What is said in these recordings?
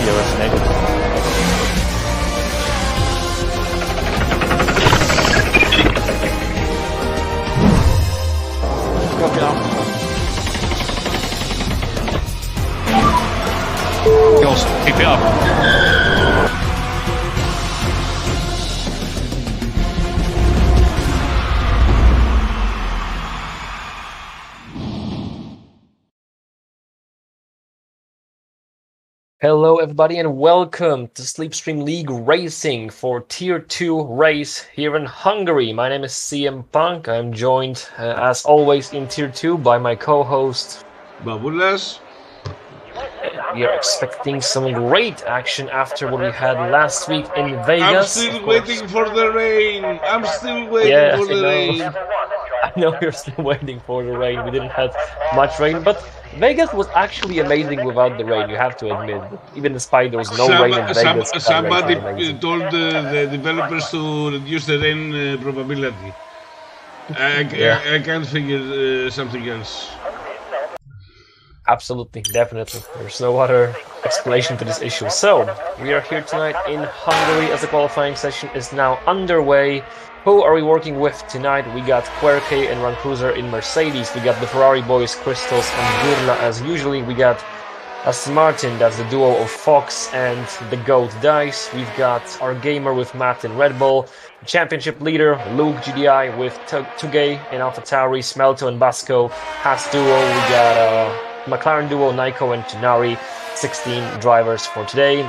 Tier originated. Goes, keep it up. Hello everybody and welcome to Slipstream League Racing for Tier 2 race here in Hungary. My name is CM Punk. I'm joined as always in Tier 2 by my co-host Babulas. We are expecting some great action after what we had last week in Vegas. I'm still waiting for the rain. I'm still waiting for the rain. I know you're still waiting for the rain. We didn't have much rain, but Vegas was actually amazing without the rain, you have to admit. Even despite there was no rain in Vegas. Somebody told the developers to reduce the rain probability. I can't figure something else. Absolutely, definitely. There's no other explanation to this issue. So, we are here tonight in Hungary as the qualifying session is now underway. Who are we working with tonight? We got Querke and Run Cruiser in Mercedes. We got the Ferrari boys, Crystals and Gurla as usually. We got Aston Martin, that's the duo of Fox and the GOAT Dice. We've got our gamer with Matt in Red Bull. Championship leader, Luke GDI with Tugay in AlphaTauri, Smelto and Basco. Haas duo, we got McLaren duo, Naiko and Tunari. 16 drivers for today.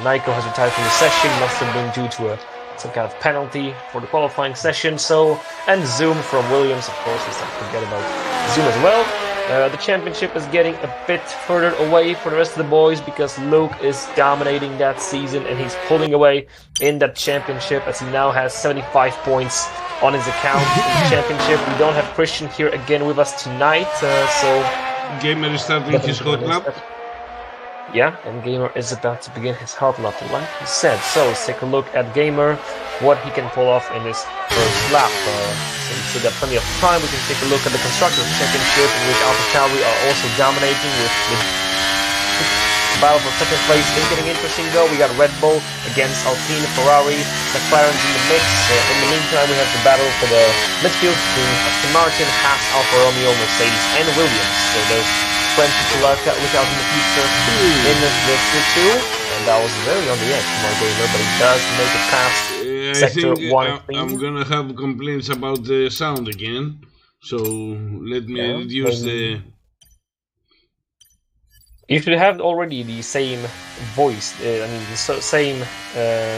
Naiko has retired from the session, must have been due to some kind of penalty for the qualifying session. And Zoom from Williams, of course, let's not forget about Zoom as well. The championship is getting a bit further away for the rest of the boys because Luke is dominating that season and he's pulling away in that championship as he now has 75 points on his account in the championship. We don't have Christian here again with us tonight, Gamer is starting his hot lap. Yeah, and Gamer is about to begin his hot lap, like he said. So let's take a look at Gamer, what he can pull off in his first lap. So we got plenty of time. We can take a look at the Constructors' Championship, in which AlphaTauri are also dominating with the battle for second place. It's getting interesting though. We got Red Bull against Alpine, Ferrari, McLaren's in the mix. In the meantime, we have the battle for the midfield between Aston Martin, Haas, Alfa Romeo, Mercedes, and Williams. So there's plenty to look out in the future in this Tier 2. And that was very on the edge from our gamer, but he does make it past Sector 1. I'm gonna have complaints about the sound again. So let me reduce the... You should have already the same voice, the same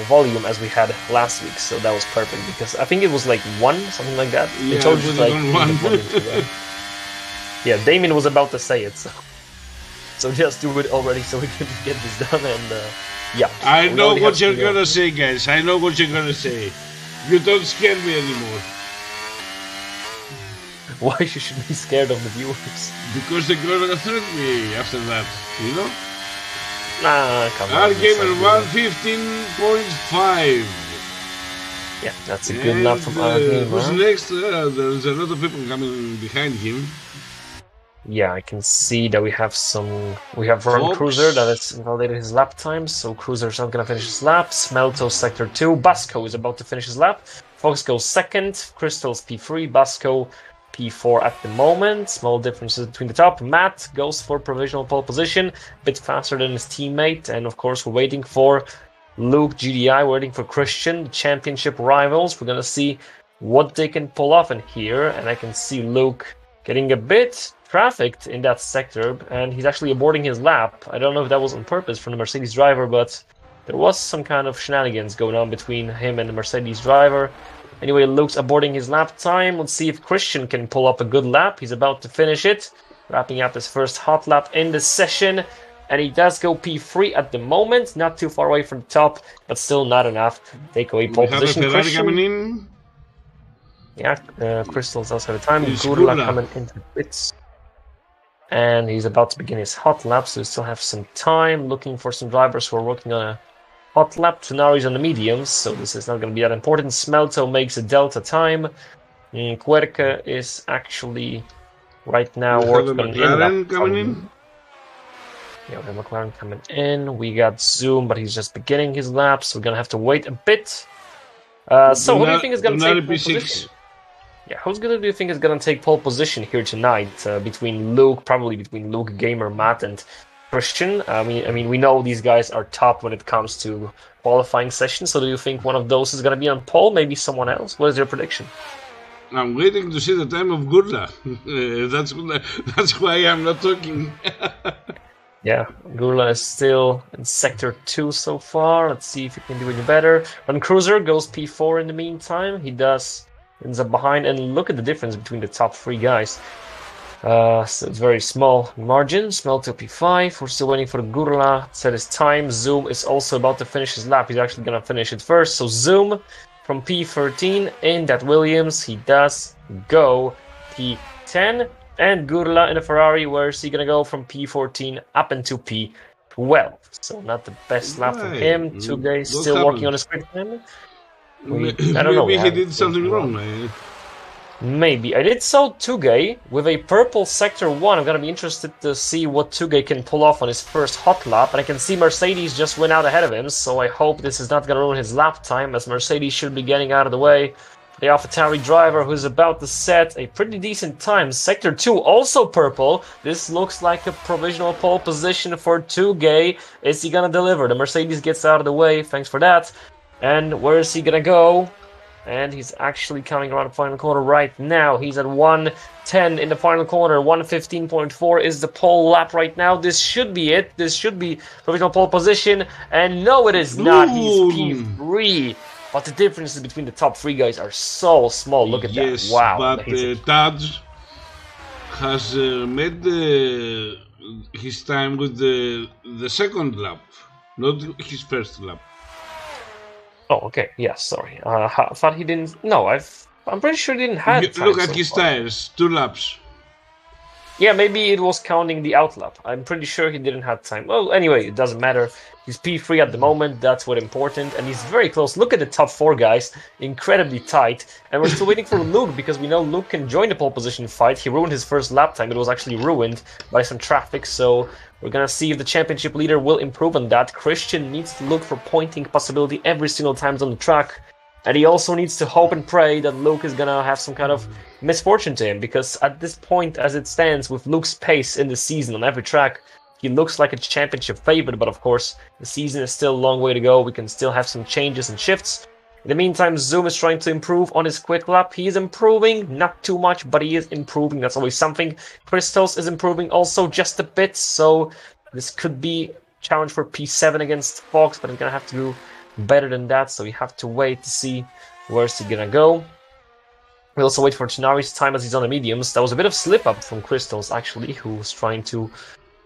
volume as we had last week, so that was perfect, because I think it was like 1, something like that. Yeah, told you like 1. Yeah, Damien was about to say it, so just do it already so we can get this done, and yeah. I know what you're gonna say, guys, I know what you're gonna say. You don't scare me anymore. Why you should be scared of the viewers? Because they're gonna threaten me after that, you know? Nah, come on. Our gamer 115.5. Yeah, that's a good lap from our gamer. Who's next? There's a lot of people coming behind him. Yeah, I can see that we have Run Cruiser that has invalidated his lap time, so Cruiser's not gonna finish his lap. Smelto Sector 2, Basco is about to finish his lap. Fox goes second, Crystals P3, Basco P4 at the moment. Small differences between the top. Matt goes for provisional pole position, a bit faster than his teammate, and of course we're waiting for Luke GDI, we're waiting for Christian, the championship rivals. We're gonna see what they can pull off in here, and I can see Luke getting a bit trafficked in that sector, and he's actually aborting his lap. I don't know if that was on purpose from the Mercedes driver, but there was some kind of shenanigans going on between him and the Mercedes driver. Anyway, Luke's aborting his lap time. Let's see if Christian can pull up a good lap. He's about to finish it, wrapping up his first hot lap in the session. And he does go P3 at the moment, not too far away from the top, but still not enough to take away pole position. We have a Ferrari coming in. Yeah, Crystal's also at the time. Gurla coming into the pits. And he's about to begin his hot lap, so we still have some time. Looking for some drivers who are working on a hot lap. Tunari's on the mediums, so this is not going to be that important. Smelto makes a delta time. Querke is actually right now working on McLaren coming in. Yeah, we have McLaren coming in. We got Zoom, but he's just beginning his lap, so we're gonna have to wait a bit. So who do you think is gonna take pole position? Yeah, do you think is gonna take pole position here tonight? Between Luke, probably between Luke, Gamer, Matt, and Christian. I mean, we know these guys are top when it comes to qualifying sessions. So do you think one of those is gonna be on pole? Maybe someone else? What is your prediction? I'm waiting to see the time of Gurla. That's why I'm not talking. Yeah, Gurla is still in Sector 2 so far. Let's see if he can do any better. Run Cruiser goes P4 in the meantime. He ends up behind, and look at the difference between the top 3 guys. So it's very small margin. Smell to P5. We're still waiting for Gurla to set his time. Zoom is also about to finish his lap. He's actually going to finish it first. So Zoom from P13 in that Williams. He does go P10. And Gurla in a Ferrari, where is he going to go from P14 up into P12? So not the best lap from him. 2 guys still working on his quick time. I don't know. Maybe he did something wrong. Maybe. I did saw Tugay with a purple Sector 1. I'm going to be interested to see what Tugay can pull off on his first hot lap. And I can see Mercedes just went out ahead of him, so I hope this is not going to ruin his lap time, as Mercedes should be getting out of the way. The AlphaTauri driver who's about to set a pretty decent time. Sector 2 also purple. This looks like a provisional pole position for Tugay. Is he going to deliver? The Mercedes gets out of the way. Thanks for that. And where is he going to go? And he's actually coming around the final corner right now. He's at 1:10 in the final corner. 1:15.4 is the pole lap right now. This should be it. This should be provisional pole position. And no, it is not. He's P3. But the differences between the top 3 guys are so small. Look at that. Wow. But Taj has made his time with the second lap, not his first lap. Oh, okay. Yeah, sorry. I thought he didn't. No, I'm pretty sure he didn't have time. Look at his tires. 2 laps. Yeah, maybe it was counting the out lap. I'm pretty sure he didn't have time. Well, anyway, it doesn't matter. He's P3 at the moment. That's what's important. And he's very close. Look at the top 4 guys. Incredibly tight. And we're still waiting for Luke, because we know Luke can join the pole position fight. He ruined his first lap time. It was actually ruined by some traffic. So we're going to see if the championship leader will improve on that. Christian needs to look for pointing possibility every single time on the track. And he also needs to hope and pray that Luke is going to have some kind of misfortune to him, because at this point, as it stands, with Luke's pace in the season on every track, he looks like a championship favorite. But of course, the season is still a long way to go. We can still have some changes and shifts. In the meantime, Zoom is trying to improve on his quick lap. He is improving, not too much, but he is improving. That's always something. Crystals is improving also just a bit, so this could be a challenge for P7 against Fox, but he's going to have to do better than that, so we have to wait to see where's he gonna go. We also wait for Chinari's time as he's on the mediums. That was a bit of slip up from Crystals, actually, who was trying to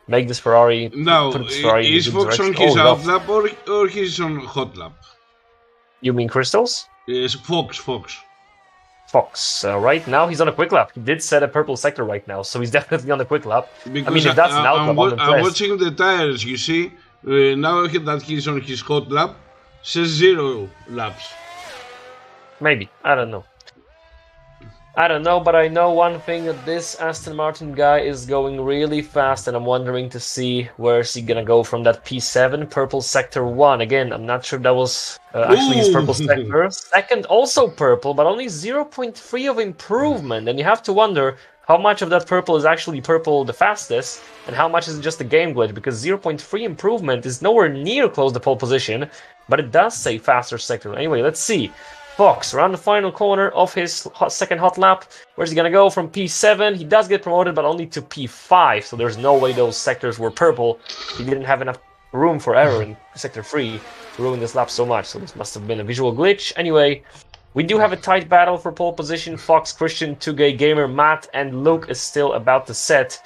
make this Ferrari. No, is Fox on his out lap or he's on hot lap? You mean Crystals? Yes, Fox. Fox. Right now he's on a quick lap. He did set a purple sector right now, so he's definitely on the quick lap. Because I mean, if that's an out lap, I'm watching the tires, you see. Now that he's on his hot lap, says 0 laps. Maybe. I don't know. But I know one thing, that this Aston Martin guy is going really fast, and I'm wondering to see where's he gonna go from that P7, purple sector 1. Again, I'm not sure if that was actually his purple sector. Second, also purple, but only 0.3 of improvement, and you have to wonder how much of that purple is actually purple the fastest, and how much is just a game glitch, because 0.3 improvement is nowhere near close to pole position, but it does say faster sector. Anyway, let's see. Fox, around the final corner of his second hot lap. Where's he gonna go from P7? He does get promoted, but only to P5, so there's no way those sectors were purple. He didn't have enough room for error in Sector 3 to ruin this lap so much, so this must have been a visual glitch. Anyway, we do have a tight battle for pole position. Fox, Christian, Tugay, Gamer, Matt, and Luke is still about to set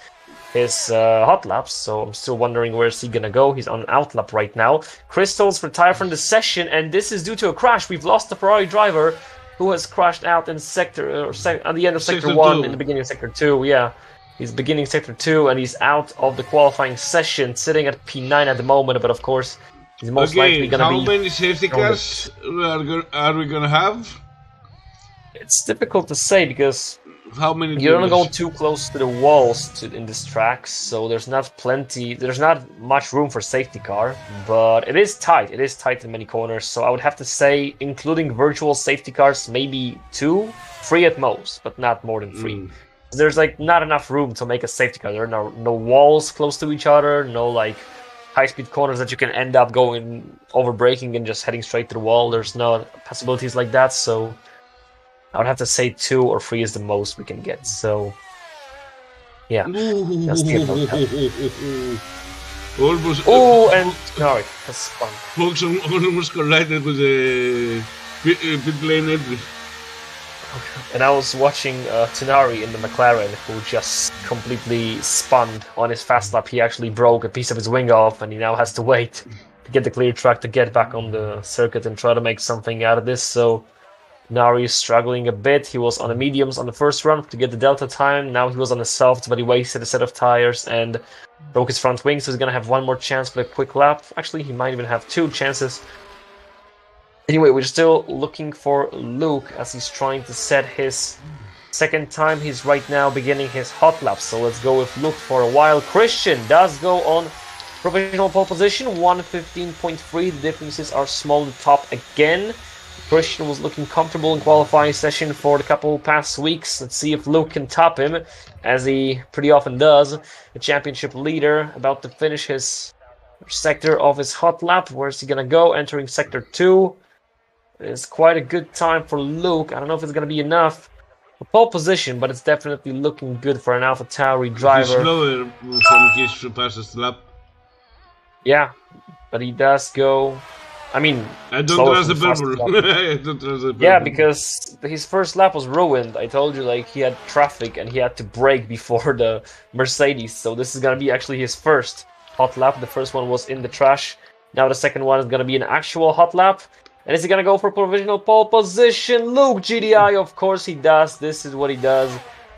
his hot laps, so I'm still wondering where's he gonna go. He's on out lap right now. Crystals retire from the session, and this is due to a crash. We've lost the Ferrari driver who has crashed out in at the end of Sector 1, in the beginning of Sector 2. Yeah, he's beginning Sector 2, and he's out of the qualifying session, sitting at P9 at the moment, but of course, he's most likely gonna be... How many safety cars are we gonna have? It's difficult to say, because How many? You don't go too close to the walls in this track, so there's not much room for safety car, but it is tight. It is tight in many corners, so I would have to say, including virtual safety cars, maybe 2, 3 at most, but not more than 3. There's like not enough room to make a safety car. There are no walls close to each other, no like high-speed corners that you can end up going over braking and just heading straight to the wall. There's no possibilities like that, so I would have to say 2 or 3 is the most we can get. So, yeah. That's the Almost. Oh, and no, that's fun. Fox almost collided with the pit lane entry. And I was watching Tenari in the McLaren, who just completely spun on his fast lap. He actually broke a piece of his wing off, and he now has to wait to get the clear track to get back on the circuit and try to make something out of this. So Nari is struggling a bit. He was on the mediums on the first run to get the delta time. Now he was on the softs, but he wasted a set of tires and broke his front wing, so he's going to have one more chance for a quick lap. Actually, he might even have 2 chances. Anyway, we're still looking for Luke as he's trying to set his second time. He's right now beginning his hot lap, so let's go with Luke for a while. Christian does go on provisional pole position, 1:15.3. The differences are small at the top again. Christian was looking comfortable in qualifying session for the couple past weeks. Let's see if Luke can top him, as he pretty often does. The championship leader about to finish his sector of his hot lap. Where's he gonna go? Entering sector 2. It's quite a good time for Luke. I don't know if it's gonna be enough for pole position, but it's definitely looking good for an AlphaTauri driver. He's slower from his fastest lap. Yeah, but he does go. I mean, I don't trust the purple. I don't trust the purple. Yeah, because his first lap was ruined. I told you, like, he had traffic and he had to brake before the Mercedes. So this is gonna be actually his first hot lap. The first one was in the trash. Now the second one is gonna be an actual hot lap. And is he gonna go for provisional pole position? Luke GDI, of course he does. This is what he does.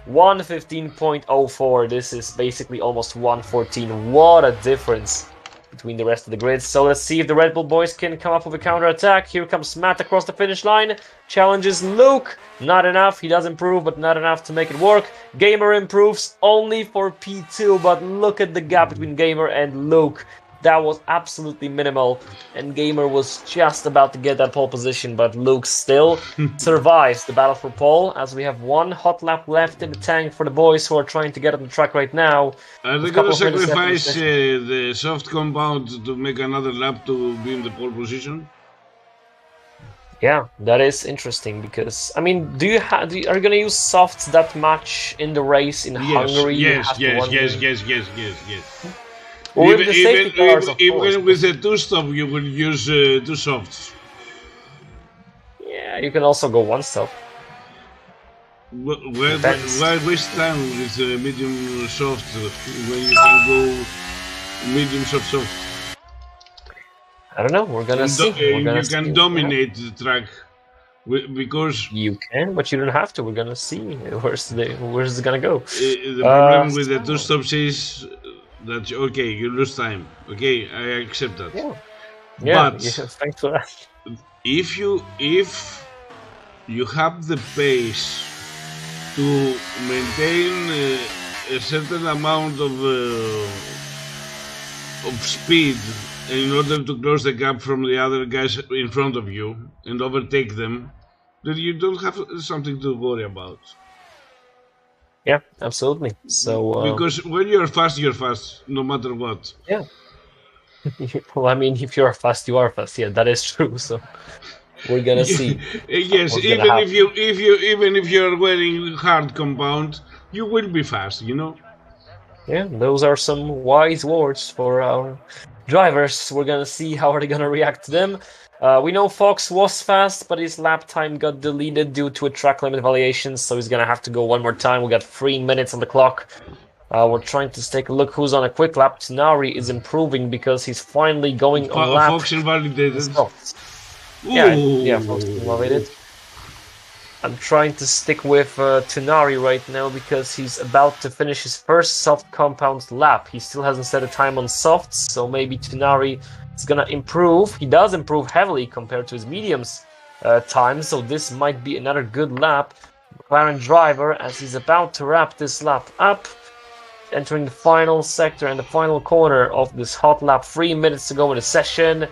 1:15.04. This is basically almost 1:14. What a difference between the rest of the grid. So let's see if the Red Bull boys can come up with a counter-attack. Here comes Matt across the finish line. Challenges Luke. Not enough. He does improve, but not enough to make it work. Gamer improves only for P2, but look at the gap between Gamer and Luke. That was absolutely minimal, and Gamer was just about to get that pole position, but Luke still survives the battle for pole, as we have 1 hot lap left in the tank for the boys who are trying to get on the track right now. Are they going to sacrifice the soft compound to make another lap to be in the pole position? Yeah, that is interesting, because, I mean, are you going to use softs that much in the race in Hungary? Yes. Or even with the 2-stop, you will use 2 softs. Yeah, you can also go 1 stop. Why waste time with medium soft when you can go medium soft? I don't know. We're gonna see. You can dominate the track because you can, but you don't have to. We're gonna see where's it gonna go. The problem with the 2 stops is that okay, you lose time. Okay, I accept that. Yeah, but thanks for that. If you have the pace to maintain a certain amount of speed in order to close the gap from the other guys in front of you and overtake them, then you don't have something to worry about. Yeah, absolutely. So because when you're fast, no matter what. Yeah. Well, I mean, if you are fast, you are fast. Yeah, that is true. So we're gonna see. Yes, even if you're wearing hard compound, you will be fast. You know. Yeah, those are some wise words for our drivers. We're gonna see how are they gonna react to them. We know Fox was fast, but his lap time got deleted due to a track limit violation, so he's gonna have to go one more time. We got 3 minutes on the clock. We're trying to take a look who's on a quick lap. Tsunari is improving because he's finally going on lap. Fox invalidated. Yeah, Fox invalidated. I'm trying to stick with Tsunari right now because he's about to finish his first soft compound lap. He still hasn't set a time on softs, so maybe Tsunari is gonna improve. He does improve heavily compared to his mediums time, so this might be another good lap. McLaren driver, as he's about to wrap this lap up, entering the final sector and the final corner of this hot lap. 3 minutes to go in the session.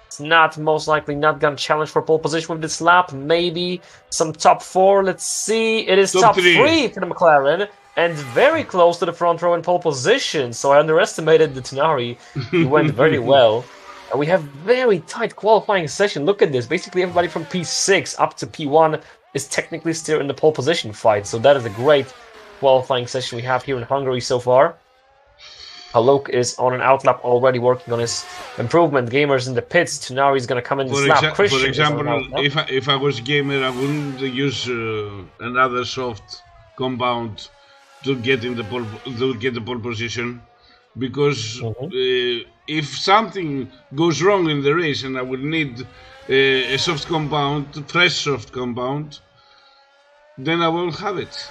It's most likely not gonna challenge for pole position with this lap. Maybe some top 4. Let's see. It is top 3 for the McLaren, and very close to the front row in pole position. So I underestimated the Tenari. He went very well. And we have very tight qualifying session. Look at this. Basically, everybody from P6 up to P1 is technically still in the pole position fight. So that is a great qualifying session we have here in Hungary so far. Luke is on an outlap already working on his improvement. Gamers in the pits. Tenari is going to come in this lap. For example, if I was gamer, I wouldn't use another soft compound to get in the pole position, because if something goes wrong in the race and I will need a soft compound, fresh soft compound, then I won't have it.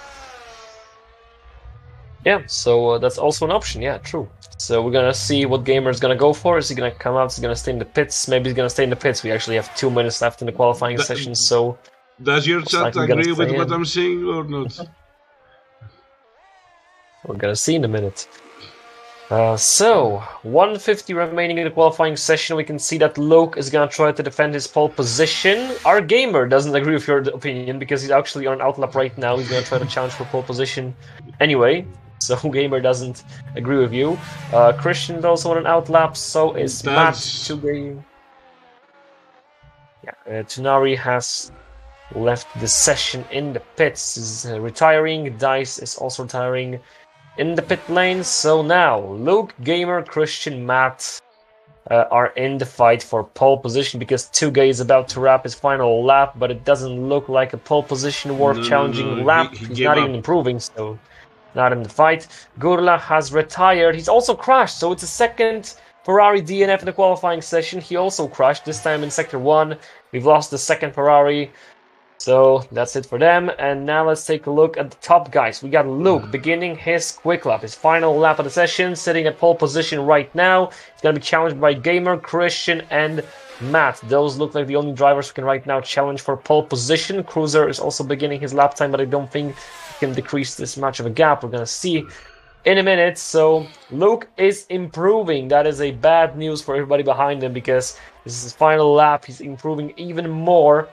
Yeah, so that's also an option. Yeah, true. So we're gonna see what Gamer's gonna go for. Is he gonna come out? Is he gonna stay in the pits? Maybe he's gonna stay in the pits. We actually have 2 minutes left in the qualifying session, so... Does your chat agree with what I'm saying or not? We're gonna see in a minute. So, 150 remaining in the qualifying session. We can see that Luke is gonna try to defend his pole position. Our Gamer doesn't agree with your opinion because he's actually on an outlap right now. He's gonna try to challenge for pole position anyway. So Gamer doesn't agree with you. Christian is also on an outlap. So is Matt. Yeah, Tenari has left the session in the pits. Is retiring. Dice is also retiring in the pit lane. So now Luke, Gamer, Christian, Matt are in the fight for pole position because Tugay is about to wrap his final lap, but it doesn't look like a pole position worth challenging lap. He's not even improving, so not in the fight. Gurla has retired. He's also crashed, so it's a second Ferrari DNF in the qualifying session. He also crashed, this time in Sector 1. We've lost the second Ferrari. So that's it for them. And now let's take a look at the top guys. We got Luke beginning his quick lap, his final lap of the session, sitting at pole position right now. He's going to be challenged by Gamer, Christian, and Matt. Those look like the only drivers who can right now challenge for pole position. Cruiser is also beginning his lap time, but I don't think he can decrease this much of a gap. We're going to see in a minute. So Luke is improving. That is a bad news for everybody behind him because this is his final lap. He's improving even more.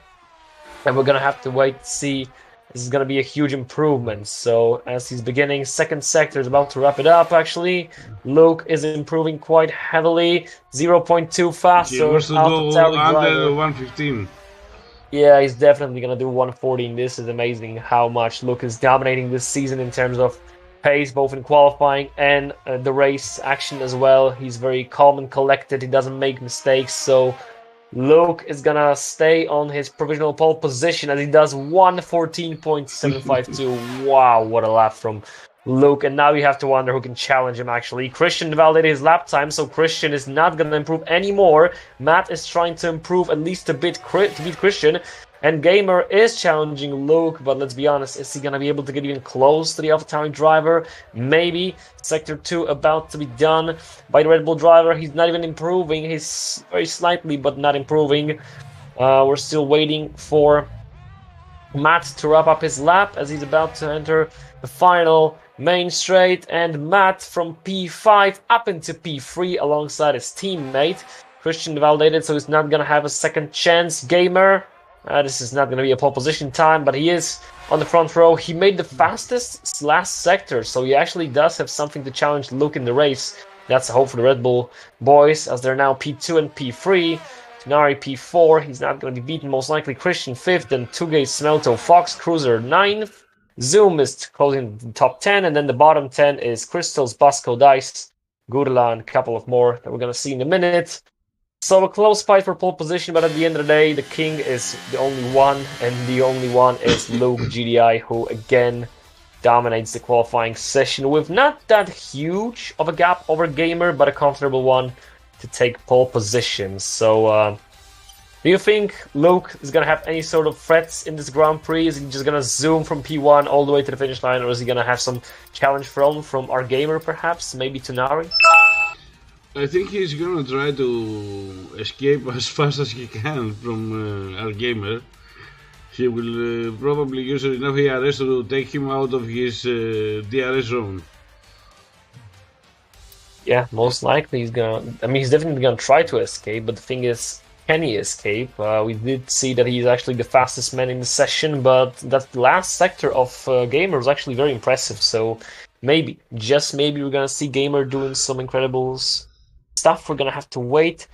And we're going to have to wait to see. This is going to be a huge improvement. So as he's beginning, second sector is about to wrap it up, actually. Luke is improving quite heavily. 0.2 faster. He wants to go under 115. Yeah, he's definitely going to do 114. This is amazing how much Luke is dominating this season in terms of pace, both in qualifying and the race action as well. He's very calm and collected. He doesn't make mistakes. So Luke is gonna stay on his provisional pole position as he does 114.752. Wow, what a lap from Luke. And now you have to wonder who can challenge him, actually. Christian validated his lap time, so Christian is not gonna improve anymore. Matt is trying to improve at least a bit to beat Christian. And Gamer is challenging Luke, but let's be honest, is he going to be able to get even close to the AlphaTauri driver? Maybe. Sector 2 about to be done by the Red Bull driver. He's not even improving. He's very slightly, but not improving. We're still waiting for Matt to wrap up his lap as he's about to enter the final main straight. And Matt from P5 up into P3 alongside his teammate. Christian validated, so he's not going to have a second chance. Gamer. This is not going to be a pole position time, but he is on the front row. He made the fastest last sector, so he actually does have something to challenge Luke in the race. That's a hope for the Red Bull boys, as they're now P2 and P3. Tenari P4, he's not going to be beaten, most likely. Christian 5th, and Tugay, Smelto, Fox, Cruiser 9th. Zoom is closing the top 10, and then the bottom 10 is Crystals, Basco, Dice, Gurla, and a couple of more that we're going to see in a minute. So a close fight for pole position, but at the end of the day, the king is the only one, and the only one is Luke GDI, who again dominates the qualifying session with not that huge of a gap over Gamer, but a comfortable one to take pole position. So do you think Luke is going to have any sort of threats in this Grand Prix? Is he just going to zoom from P1 all the way to the finish line, or is he going to have some challenge from our Gamer, perhaps? Maybe Tenari? I think he's gonna try to escape as fast as he can from our Gamer. he will probably use enough ERS to take him out of his DRS zone. Yeah, most likely he's gonna. I mean, he's definitely gonna try to escape, but the thing is, can he escape? We did see that he's actually the fastest man in the session, but that last sector of Gamer was actually very impressive. So maybe, just maybe, we're gonna see Gamer doing some incredible stuff. We're gonna have to wait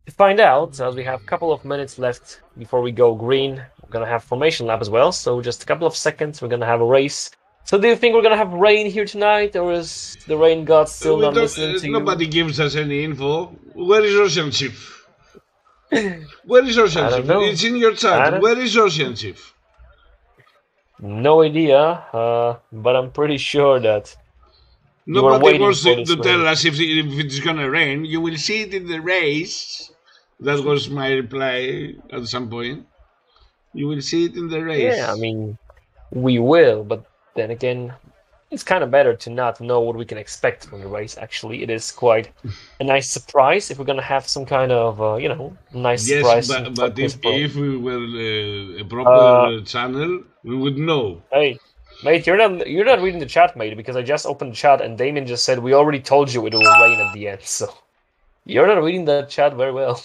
to find out, as we have a couple of minutes left before we go green. We're gonna have formation lap as well, so just a couple of seconds. We're gonna have a race. So do you think we're gonna have rain here tonight, or is the rain god still not listening to you? Nobody gives us any info. Where is Ocean Chief? Where is Ocean Chief? It's in your chat. Where is Ocean Chief? No idea, but I'm pretty sure that nobody wants to tell us if it's gonna rain. You will see it in the race. That was my reply at some point. You will see it in the race. Yeah, I mean, we will, but then again, it's kind of better to not know what we can expect from the race. Actually, it is quite a nice surprise if we're gonna have some kind of, nice surprise. Yes, but if we were a proper channel, we would know. Hey, mate, you're not reading the chat, mate, because I just opened the chat and Damien just said we already told you it will rain at the end. So you're not reading the chat very well.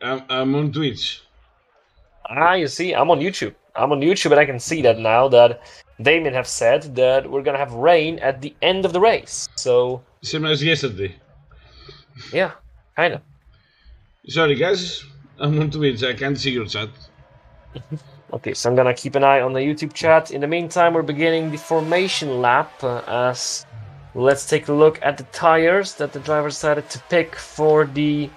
I'm on Twitch. You see, I'm on YouTube. And I can see that now that Damien have said that we're gonna have rain at the end of the race. So same as yesterday. Yeah, kind of. Sorry, guys. I'm on Twitch. I can't see your chat. Okay, so I'm gonna keep an eye on the YouTube chat. In the meantime, we're beginning the formation lap. Let's take a look at the tires that the driver decided to pick for the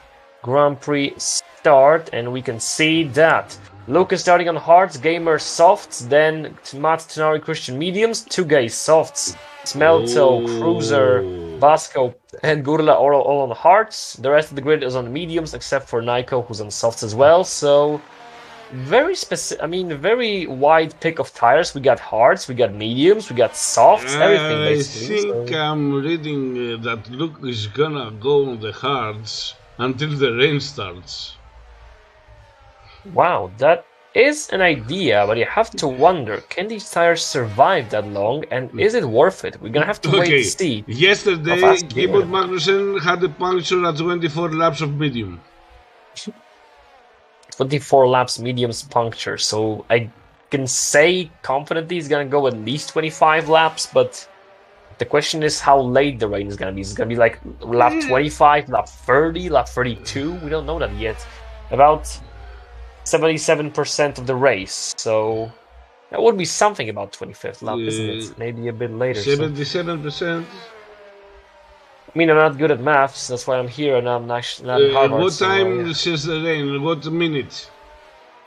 Grand Prix start, and we can see that Lucas starting on hards, Gamer softs, then Matt, Tenari, Christian mediums, Tugay softs, Smelto, Cruiser, Basco, and Gurla all on hards. The rest of the grid is on mediums, except for Nico, who's on softs as well. So very specific. I mean, very wide pick of tires. We got hards, we got mediums, we got softs, everything basically. I think I'm reading that Luke is gonna go on the hards until the rain starts. That is an idea, but you have to wonder, can these tires survive that long, and is it worth it? We're gonna have to wait to see. Yesterday, Keyboard Magnussen had a puncture at 24 laps of medium. 24 laps mediums puncture, so I can say confidently he's gonna go at least 25 laps, but the question is how late the rain is gonna be. Is it gonna be like lap 25, lap 30, lap 32? We don't know that yet. About 77% of the race, so that would be something about 25th lap, isn't it? Maybe a bit later. 77%. I mean, I'm not good at maths, that's why I'm here, and I'm not in Harvard. What time says the rain? What minute?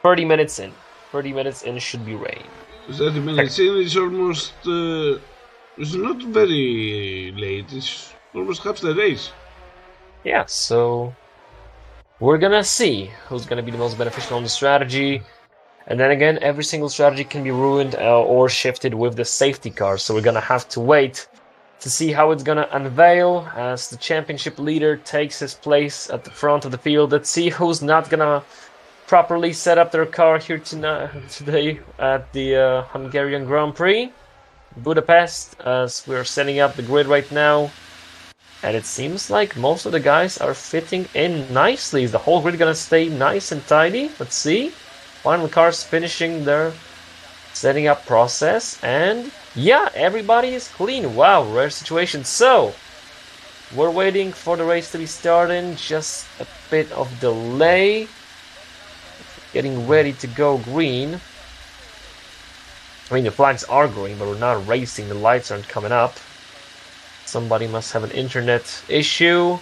30 minutes in. 30 minutes in should be rain. 30 minutes in is almost... it's not very late, it's almost half the race. Yeah, so we're gonna see who's gonna be the most beneficial on the strategy. And then again, every single strategy can be ruined or shifted with the safety car, so we're gonna have to wait to see how it's gonna unveil as the championship leader takes his place at the front of the field. Let's see who's not gonna properly set up their car here today at the Hungarian Grand Prix. Budapest, as we're setting up the grid right now. And it seems like most of the guys are fitting in nicely. Is the whole grid gonna stay nice and tidy? Let's see. Final cars finishing their setting up process, and yeah, everybody is clean. Wow, rare situation. So we're waiting for the race to be starting. Just a bit of delay. Getting ready to go green. I mean, the flags are green, but we're not racing. The lights aren't coming up. Somebody must have an internet issue.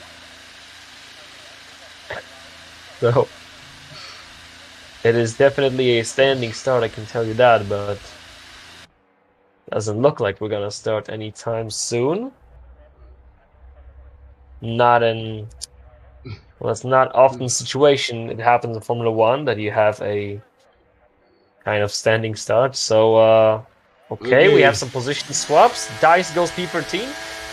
So it is definitely a standing start, I can tell you that, but doesn't look like we're gonna start anytime soon. Well, it's not often a situation. It happens in Formula 1 that you have a kind of standing start. So, okay, we have some position swaps. Dice goes P13.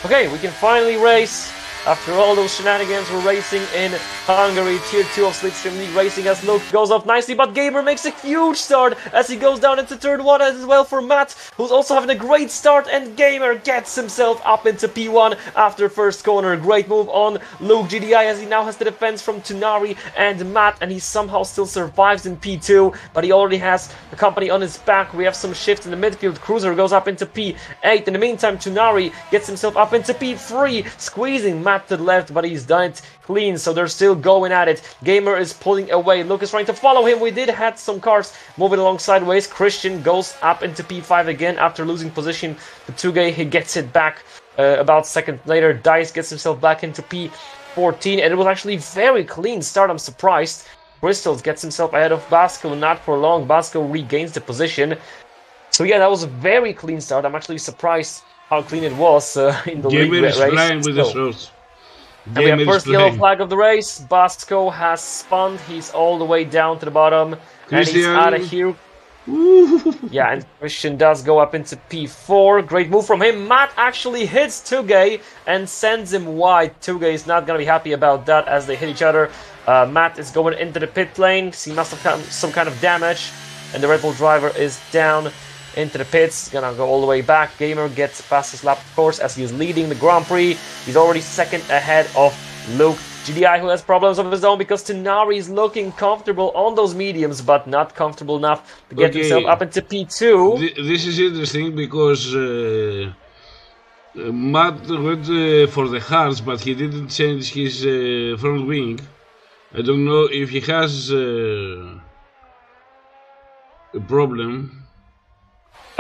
Okay, we can finally race After all those shenanigans, we're racing in Hungary, Tier 2 of Slipstream League Racing as Luke goes off nicely, but Gamer makes a huge start as he goes down into turn 1 as well for Matt, who's also having a great start, and Gamer gets himself up into P1 after first corner. Great move on Luke GDI as he now has the defense from Tunari and Matt, and he somehow still survives in P2, but he already has the company on his back. We have some shifts in the midfield. Cruiser goes up into P8. In the meantime, Tunari gets himself up into P3, squeezing Matt to the left, but he's done it clean, so they're still going at it. Gamer is pulling away. Luke is trying to follow him. We did have some cars moving along sideways. Christian goes up into P5 again after losing position to Tugay. He gets it back about a second later. Dice gets himself back into P14, and it was actually a very clean start. I'm surprised. Bristol gets himself ahead of Basco, not for long. Basco regains the position. So yeah, that was a very clean start. I'm actually surprised how clean it was in the league race. Flying with the shots. And we have first yellow flag of the race. Basco has spun. He's all the way down to the bottom. Christian. And he's out of here. Yeah, and Christian does go up into P4. Great move from him. Matt actually hits Tugay and sends him wide. Tugay is not going to be happy about that as they hit each other. Matt is going into the pit lane. He must have gotten some kind of damage. And the Red Bull driver is down into the pits. Gonna go all the way back. Gamer gets fastest lap, of course, as he's leading the Grand Prix. He's already second ahead of Luke GDI, who has problems of his own because Tunari is looking comfortable on those mediums, but not comfortable enough to get himself up into P2. This is interesting because Matt went for the hards, but he didn't change his front wing. I don't know if he has a problem.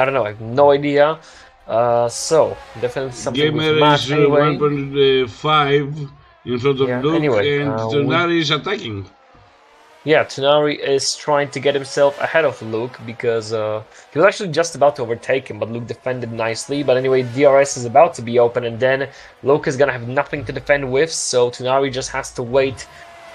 I don't know, I have no idea. So, definitely something Gamer with Matt is anyway. 1.5 in front of Luke, and Tunari is attacking. Yeah, Tunari is trying to get himself ahead of Luke because he was actually just about to overtake him, but Luke defended nicely. But anyway, DRS is about to be open, and then Luke is going to have nothing to defend with, so Tunari just has to wait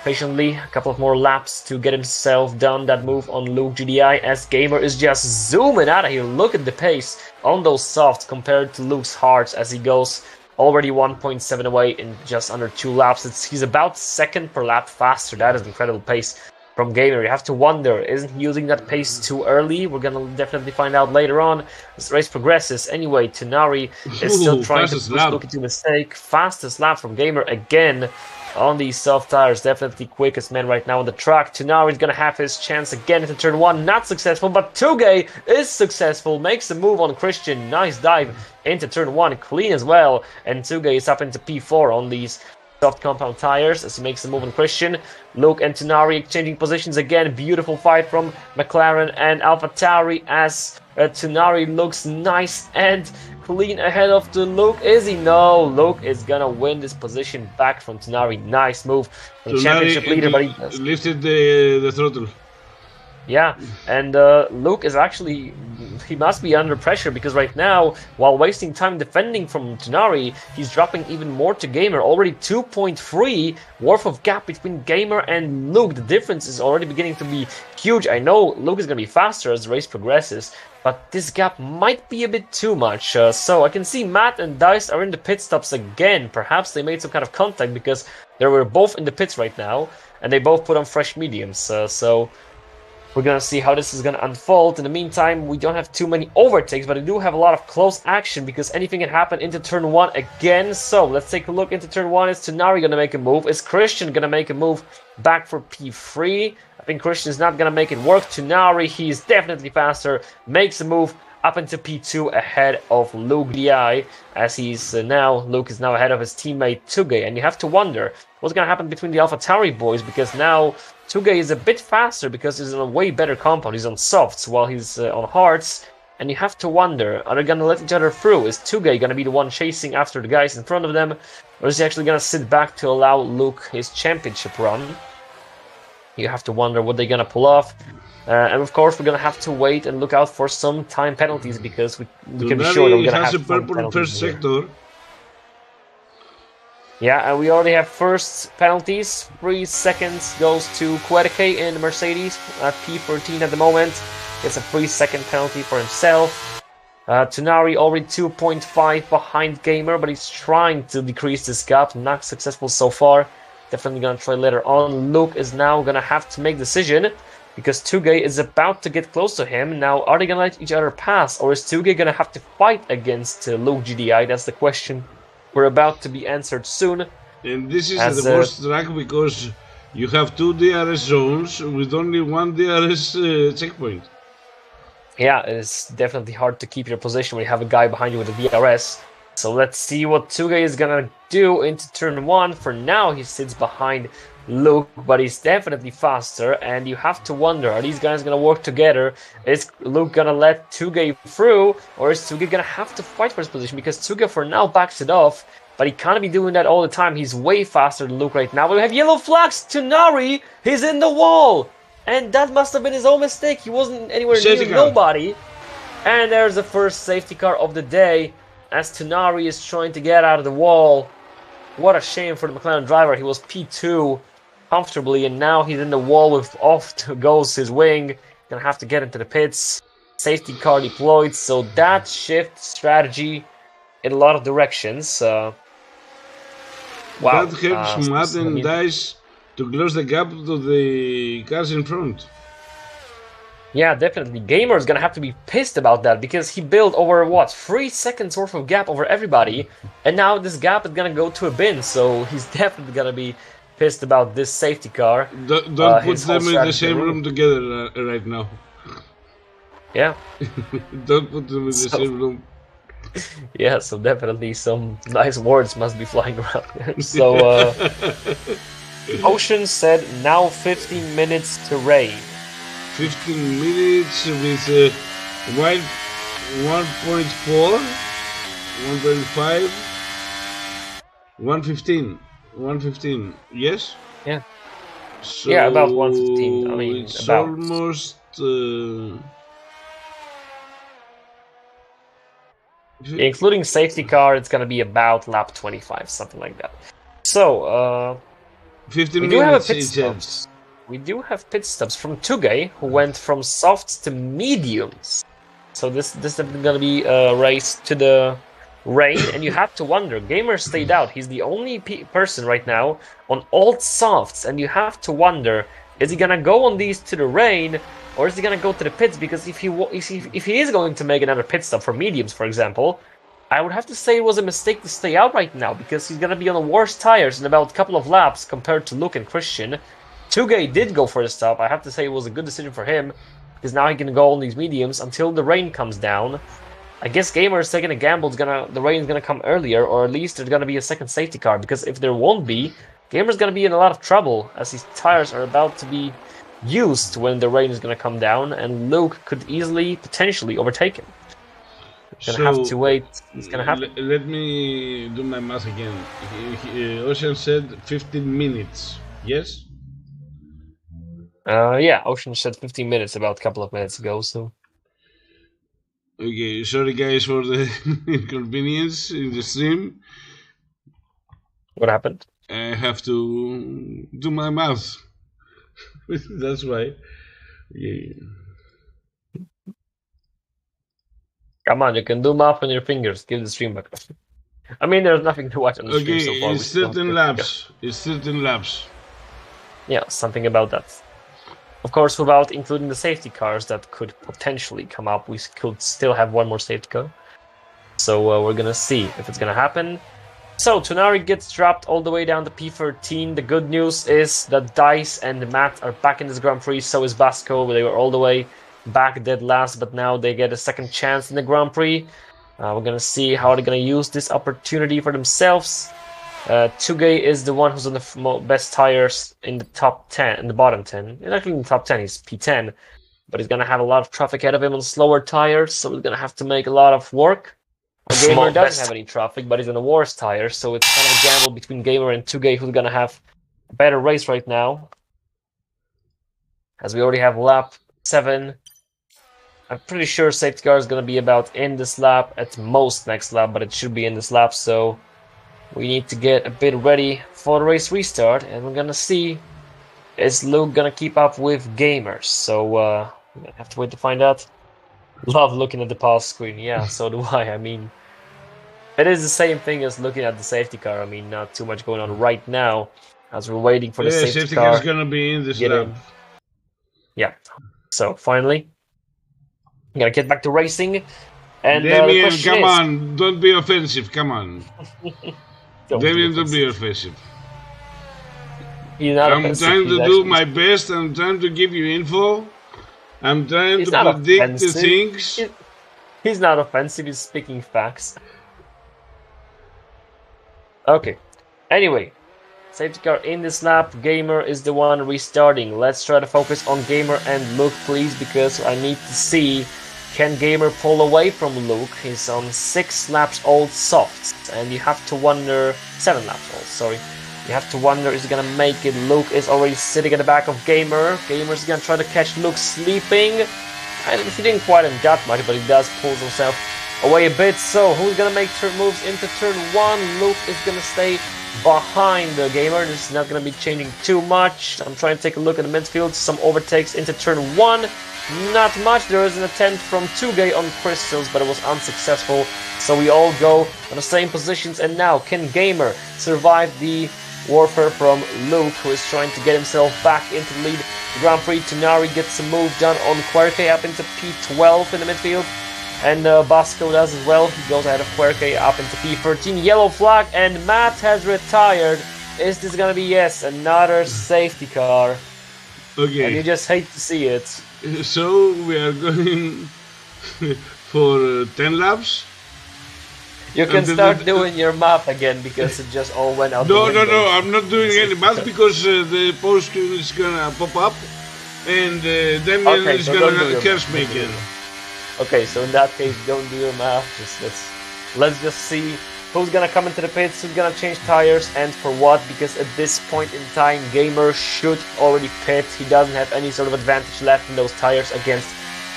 patiently a couple of more laps to get himself done that move on Luke GDI as Gamer is just zooming out of here. Look at the pace on those softs compared to Luke's hards as he goes already 1.7 away in just under 2 laps. He's about second per lap faster. That is incredible pace from Gamer. You have to wonder, isn't he using that pace too early? We're gonna definitely find out later on as the race progresses. Anyway, Tunari is still trying to push Luke into mistake. Fastest lap from Gamer again on these soft tires. Definitely quickest man right now on the track. Tunari is gonna have his chance again into turn 1. Not successful, but Tugay is successful. Makes a move on Christian. Nice dive into turn 1. Clean as well. And Tugay is up into P4 on these soft compound tires as he makes a move on Christian. Luke and Tunari exchanging positions again. Beautiful fight from McLaren and AlphaTauri as Tunari looks nice and clean ahead of the Luke. Is he? No, Luke is gonna win this position back from Tunari. Nice move from the championship leader, but he lifted the throttle. Yeah, and Luke is actually, he must be under pressure because right now, while wasting time defending from Tunari, he's dropping even more to Gamer. Already 2.3 worth of gap between Gamer and Luke. The difference is already beginning to be huge. I know Luke is going to be faster as the race progresses, but this gap might be a bit too much. So I can see Matt and Dice are in the pit stops again. Perhaps they made some kind of contact because they were both in the pits right now, and they both put on fresh mediums. So we're going to see how this is going to unfold. In the meantime, we don't have too many overtakes, but we do have a lot of close action because anything can happen into turn 1 again. So let's take a look into turn 1. Is Tunari going to make a move? Is Christian going to make a move back for P3? I think Christian is not going to make it work. Tunari, he's definitely faster, makes a move up into P2 ahead of Luke DI as Luke is now ahead of his teammate Tugay. And you have to wonder what's going to happen between the AlphaTauri boys because now Tugay is a bit faster because he's on a way better compound. He's on softs while he's on hards. And you have to wonder, are they going to let each other through? Is Tugay going to be the one chasing after the guys in front of them? Or is he actually going to sit back to allow Luke his championship run? You have to wonder what they're going to pull off. And of course, we're going to have to wait and look out for some time penalties because we can be sure that we're going to have some purple first sector. Yeah, and we already have first penalties. 3 seconds goes to Querke in Mercedes at P13 at the moment. Gets a 3-second penalty for himself. Tonari already 2.5 behind Gamer, but he's trying to decrease this gap. Not successful so far. Definitely gonna try later on. Luke is now gonna have to make a decision because Tugay is about to get close to him. Now, are they gonna let each other pass, or is Tugay gonna have to fight against Luke GDI? That's the question. We're about to be answered soon. And this is the worst track because you have 2 DRS zones with only 1 DRS checkpoint. Yeah, it's definitely hard to keep your position when you have a guy behind you with a DRS. So let's see what Tugay is gonna do into turn 1. For now, he sits behind Luke, but he's definitely faster, and you have to wonder, are these guys gonna work together? Is Luke gonna let Tugay through, or is Tugay gonna have to fight for his position? Because Tugay for now backs it off, but he can't be doing that all the time. He's way faster than Luke right now. But we have yellow flags. Tonari, he's in the wall! And that must have been his own mistake. He wasn't anywhere near nobody. And there's the first safety car of the day as Tonari is trying to get out of the wall. What a shame for the McLaren driver. He was P2 comfortably, and now he's in the wall with off goes his wing. Gonna have to get into the pits. Safety car deployed, so that shifts strategy in a lot of directions. Wow. That helps Matt and Dice to close the gap to the cars in front. Yeah, definitely. Gamer is gonna have to be pissed about that because he built over, what, 3 seconds worth of gap over everybody, and now this gap is gonna go to a bin, so he's definitely gonna be pissed about this safety car. Don't put them in the same room together right now. Yeah. Don't put them in the same room. Yeah, so definitely some nice words must be flying around. So, Ocean said now 15 minutes to rain. 15 minutes with 1.4, 1.5, 115. 115, yes? Yeah. So yeah, about 115. I mean, it's about. Almost. Including safety car, it's gonna be about lap 25, something like that. So, 15 we minutes. do have a pit stops. We do have pit stops from Tugay, who went from softs to mediums. So this is gonna be a race to the rain, and you have to wonder. Gamer stayed out. He's the only person right now on alt softs, and you have to wonder: is he gonna go on these to the rain, or is he gonna go to the pits? Because if he is going to make another pit stop for mediums, for example, I would have to say it was a mistake to stay out right now because he's gonna be on the worst tires in about a couple of laps compared to Luke and Christian. Tugay did go for the stop. I have to say it was a good decision for him because now he can go on these mediums until the rain comes down. I guess Gamer is taking a gamble. The rain is gonna come earlier, or at least there's gonna be a second safety car. Because if there won't be, Gamer's gonna be in a lot of trouble as his tires are about to be used when the rain is gonna come down, and Luke could easily, potentially overtake him. Gonna have to wait. It's gonna happen. Let me do my math again. Ocean said 15 minutes. Yes. Yeah, Ocean said 15 minutes about a couple of minutes ago. So. Okay, sorry guys for the inconvenience in the stream. What happened? I have to do my math. That's why. Yeah. Come on, you can do math on your fingers. Give the stream back. I mean, there's nothing to watch on the stream so far. It's 13 laps. It's 13 laps. Yeah, something about that. Of course, without including the safety cars that could potentially come up, we could still have one more safety car. So we're gonna see if it's gonna happen. So Tonari gets dropped all the way down to P13. The good news is that Dice and Matt are back in this Grand Prix. So is Vasco. They were all the way back dead last, but now they get a second chance in the Grand Prix. We're gonna see how they're gonna use this opportunity for themselves. Tugay is the one who's on the best tires in the top 10, in the bottom 10. Actually, in the top 10, he's P10, but he's gonna have a lot of traffic ahead of him on slower tires, so he's gonna have to make a lot of work. Gamer doesn't have any traffic, but he's on the worst tires, so it's kind of a gamble between Gamer and Tugay who's gonna have a better race right now. As we already have lap 7. I'm pretty sure safety car is gonna be about in this lap, at most next lap, but it should be in this lap, so we need to get a bit ready for the race restart, and we're gonna see is Luke gonna keep up with Gamers. So we're gonna have to wait to find out. Love looking at the pass screen. Yeah, so do I. I mean, it is the same thing as looking at the safety car. I mean, not too much going on right now as we're waiting for the Yeah, safety car is car. gonna be in this Get lap. in. Yeah. So finally, I'm gonna get back to racing. And the Damien, question come is, on, don't be offensive. Come on, Damien, don't be offensive. He's not I'm offensive. trying He's to do my actually best. I'm trying to give you info. I'm trying he's to not predict the offensive. things. He's not offensive. He's speaking facts. Okay. Anyway, safety car in this lap. Gamer is the one restarting. Let's try to focus on Gamer and Luke, please, because I need to see, can Gamer pull away from Luke? He's on 6 laps old softs, and you have to wonder, 7 laps old, sorry. You have to wonder, is he gonna make it? Luke is already sitting at the back of Gamer. Gamer's gonna try to catch Luke sleeping. He didn't quite him that much, but he does pull himself away a bit. So who's gonna make moves into turn 1? Luke is gonna stay behind the Gamer. This is not gonna be changing too much. I'm trying to take a look at the midfield. Some overtakes into turn 1. Not much. There is an attempt from Tugay on crystals, but it was unsuccessful. So we all go on the same positions. And now, can Gamer survive the warfare from Luke, who is trying to get himself back into the lead? The Grand Prix. Tunari gets a move done on Querke up into P12 in the midfield. And Basco does as well. He goes ahead of Querke up into P13. Yellow flag, and Matt has retired. Is this gonna be, yes, another safety car? Okay. And you just hate to see it. So we are going for 10 laps. You can start doing your math again because it just all went out. No, I'm not doing any math because the post screen is gonna pop up and Damien is gonna curse me again. Okay, so in that case, don't do your math. Let's just see who's gonna come into the pits, who's gonna change tires, and for what. Because at this point in time, Gamer should already pit. He doesn't have any sort of advantage left in those tires against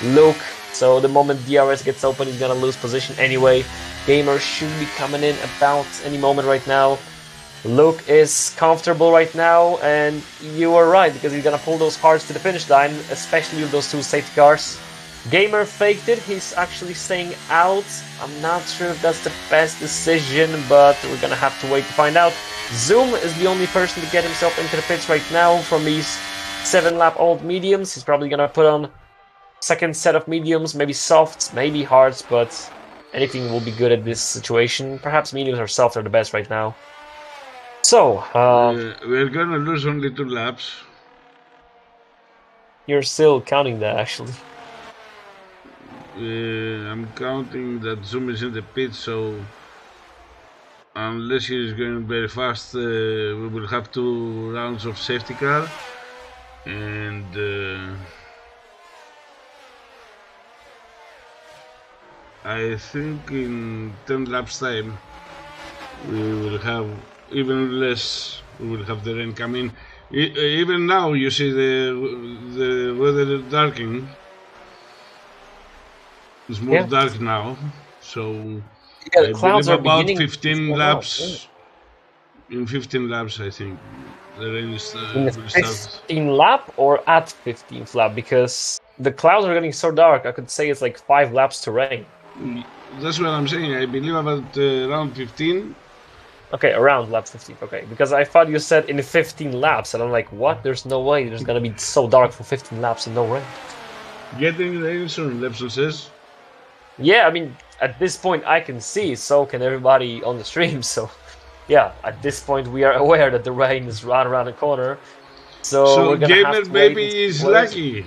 Luke. So the moment DRS gets open, he's gonna lose position anyway. Gamer should be coming in about any moment right now. Luke is comfortable right now, and you were right, because he's gonna pull those hearts to the finish line, especially with those 2 safety cars. Gamer faked it. He's actually staying out. I'm not sure if that's the best decision, but we're gonna have to wait to find out. Zoom is the only person to get himself into the pits right now from these 7-lap-old mediums. He's probably gonna put on second set of mediums, maybe softs, maybe hards, but anything will be good at this situation. Perhaps mediums or softs are the best right now. So, we're gonna lose only 2 laps. You're still counting that, actually. I'm counting that Zoom is in the pit, so unless he is going very fast, we will have 2 rounds of safety car, and I think in 10 laps time we will have even less. We will have the rain coming. Even now, you see the weather darkening. It's more dark now, so the clouds are about 15 laps. In 15 laps, I think the rain is in 15 lap or at 15th lap, because the clouds are getting so dark. I could say it's like 5 laps to rain. That's what I'm saying. I believe about around 15. Okay, around lap 15. Okay, because I thought you said in 15 laps, and I'm like, what? There's no way. There's gonna be so dark for 15 laps and no rain. Getting rain soon, Lepson says. Yeah, I mean, at this point I can see, so can everybody on the stream, so yeah, at this point we are aware that the rain is right around the corner. So we're gonna Gamer have to maybe is lucky.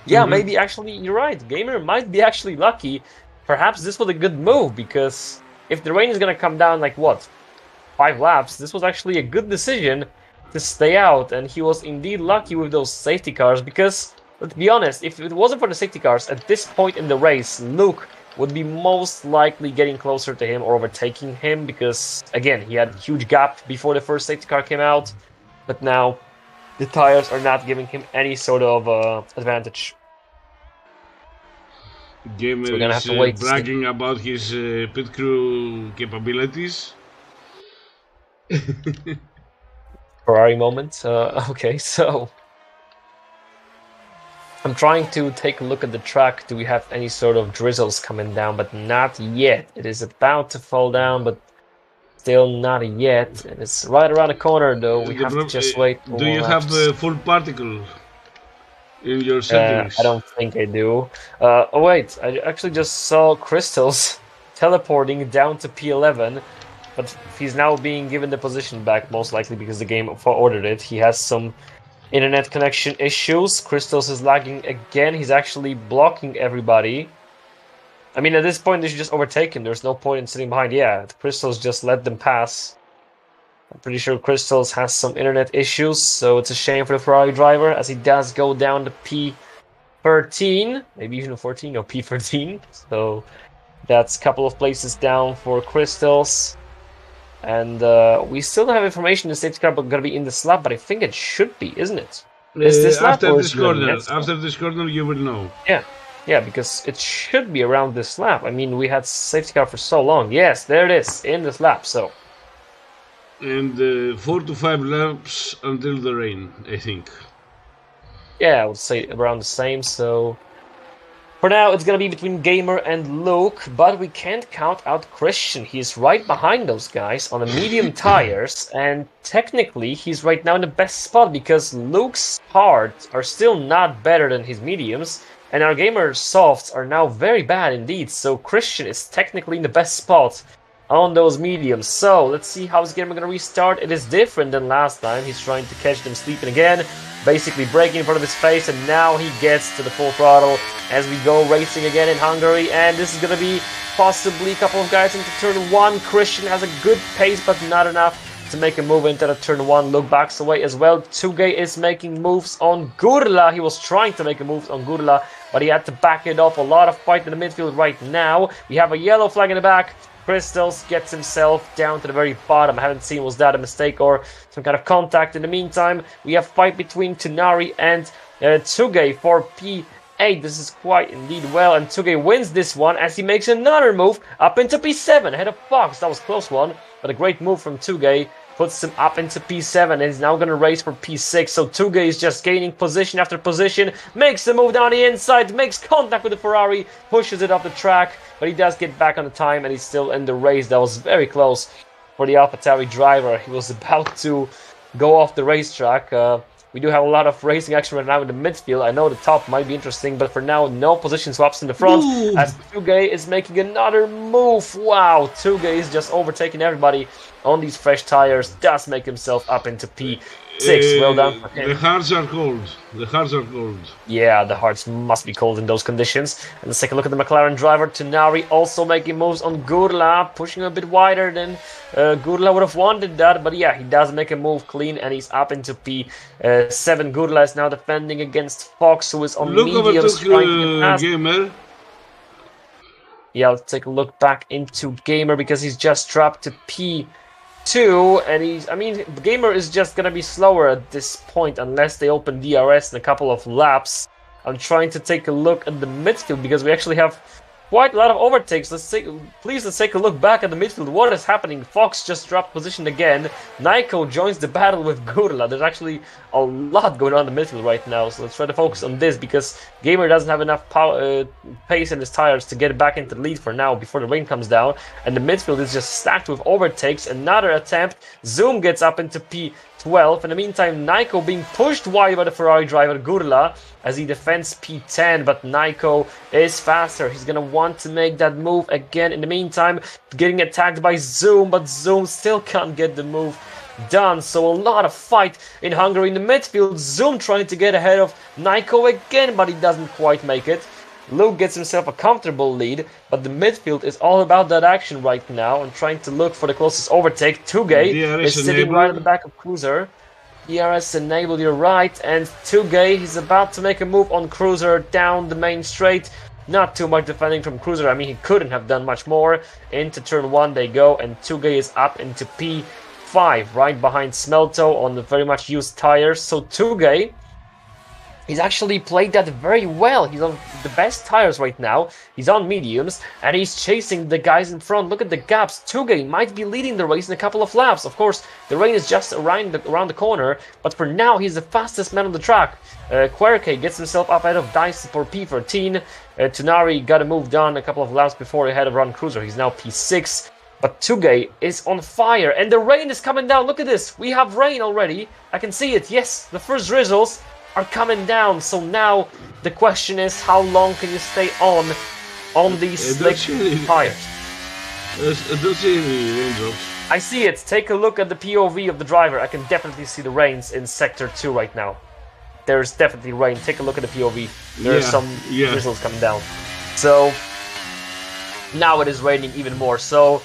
Yeah, maybe actually you're right. Gamer might be actually lucky. Perhaps this was a good move, because if the rain is gonna come down like what? 5 laps, this was actually a good decision to stay out, and he was indeed lucky with those safety cars, because let's be honest, if it wasn't for the safety cars, at this point in the race, Luke would be most likely getting closer to him or overtaking him, because, again, he had a huge gap before the first safety car came out, but now the tires are not giving him any sort of advantage. Gamer so is have to bragging about his pit crew capabilities. Ferrari moment. Okay, so... I'm trying to take a look at the track. Do we have any sort of drizzles coming down? But not yet. It is about to fall down, but still not yet. And it's right around the corner, though. We have to just wait. Do you have a full particle in your settings? I don't think I do. Oh wait, I actually just saw Crystals teleporting down to P11, but he's now being given the position back, most likely because the game ordered it. He has some internet connection issues. Crystals is lagging again. He's actually blocking everybody. I mean, at this point, they should just overtake him. There's no point in sitting behind. Yeah, Crystals just let them pass. I'm pretty sure Crystals has some internet issues, so it's a shame for the Ferrari driver, as he does go down to P13, maybe even 14, or P13. So that's a couple of places down for Crystals. And we still don't have information the safety car going to be in this lap, but I think it should be, isn't it? Is this lap after this corner? After this corner, you will know. Yeah, because it should be around this lap. I mean, we had safety car for so long. Yes, there it is, in this lap, so. And 4 to 5 laps until the rain, I think. Yeah, I would say around the same, so. For now, it's going to be between Gamer and Luke, but we can't count out Christian. He's right behind those guys on the medium tires, and technically, he's right now in the best spot because Luke's hards are still not better than his mediums, and our Gamer's softs are now very bad indeed, so Christian is technically in the best spot on those mediums. So, let's see how his Gamer going to restart. It is different than last time. He's trying to catch them sleeping again, basically breaking in front of his face, and now he gets to the full throttle as we go racing again in Hungary. And this is going to be possibly a couple of guys into turn 1. Christian has a good pace, but not enough to make a move into the turn 1. Luke backs away as well. Tugay is making moves on Gurla. He was trying to make a move on Gurla, but he had to back it up. A lot of fight in the midfield right now. We have a yellow flag in the back. Crystals gets himself down to the very bottom. I haven't seen, was that a mistake or some kind of contact? In the meantime, we have fight between Tunari and Tugay for P8. This is quite indeed well, and Tugay wins this one as he makes another move up into P7 ahead of Fox. That was a close one, but a great move from Tugay. Puts him up into P7 and he's now going to race for P6. So Tugay is just gaining position after position, makes the move down the inside, makes contact with the Ferrari, pushes it off the track, but he does get back on the time and he's still in the race. That was very close for the AlphaTauri driver. He was about to go off the racetrack. We do have a lot of racing action right now in the midfield. I know the top might be interesting, but for now, no position swaps in the front. Ooh. As Tugay is making another move. Wow, Tugay is just overtaking everybody on these fresh tires. Does make himself up into P6. Well done for him. The hearts are cold. The hearts are cold. Yeah, the hearts must be cold in those conditions. And let's take a look at the McLaren driver. Tunari also making moves on Gurla, pushing a bit wider than Gurla would have wanted that. But yeah, he does make a move clean and he's up into P7. Gurla is now defending against Fox, who is on mediums trying to pass. Gamer. Yeah, let's take a look back into Gamer because he's just dropped to P2, and I mean, Gamer is just gonna be slower at this point unless they open DRS in a couple of laps. I'm trying to take a look at the midfield because we actually have quite a lot of overtakes. Let's take a look back at the midfield. What is happening? Fox just dropped position again. Naiko joins the battle with Gurla. There's actually a lot going on in the midfield right now, so let's try to focus on this because Gamer doesn't have enough pace in his tires to get back into the lead for now before the rain comes down, and the midfield is just stacked with overtakes. Another attempt. Zoom gets up into P12. In the meantime, Naiko being pushed wide by the Ferrari driver Gurla as he defends P10, but Naiko is faster. He's gonna want to make that move again. In the meantime, getting attacked by Zoom, but Zoom still can't get the move done. So a lot of fight in Hungary in the midfield. Zoom trying to get ahead of Naiko again, but he doesn't quite make it. Luke gets himself a comfortable lead, but the midfield is all about that action right now and trying to look for the closest overtake. Tugay is sitting right at the back of Cruiser. DRS enabled, you're right, and Tugay, he's about to make a move on Cruiser down the main straight. Not too much defending from Cruiser. I mean, he couldn't have done much more. Into turn 1 they go, and Tugay is up into P5, right behind Smelto on the very much used tires. So Tugay He's actually played that very well. He's on the best tires right now. He's on mediums, and he's chasing the guys in front. Look at the gaps. Tugay might be leading the race in a couple of laps. Of course, the rain is just around the corner, but for now, he's the fastest man on the track. Querke gets himself up ahead of Dice for P13. Tunari got a move done a couple of laps before ahead of Run Cruiser. He's now P6. But Tugay is on fire, and the rain is coming down. Look at this. We have rain already. I can see it. Yes, the first drizzles are coming down. So now the question is, how long can you stay on these slick tires? I don't see any raindrops. I see it. Take a look at the POV of the driver. I can definitely see the rains in Sector 2 right now. There's definitely rain. Take a look at the POV. There's some drizzles coming down. So now it is raining even more. So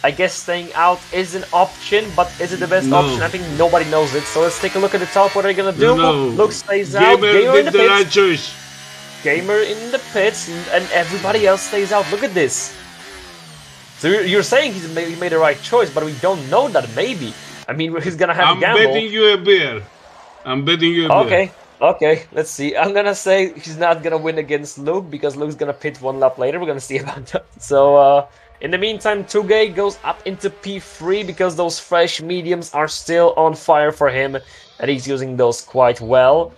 I guess staying out is an option, but is it the best option? I think nobody knows it. So let's take a look at the top. What are they gonna do? Luke stays out. Gamer in the pits. Right choice. Gamer in the pits, and everybody else stays out. Look at this. So you're saying he made the right choice, but we don't know that. Maybe. I mean, he's gonna have a gamble. I'm betting you a beer. I'm betting you a beer. Okay, let's see. I'm gonna say he's not gonna win against Luke because Luke's gonna pit one lap later. We're gonna see about that. So in the meantime, Tugay goes up into P3 because those fresh mediums are still on fire for him, and he's using those quite well.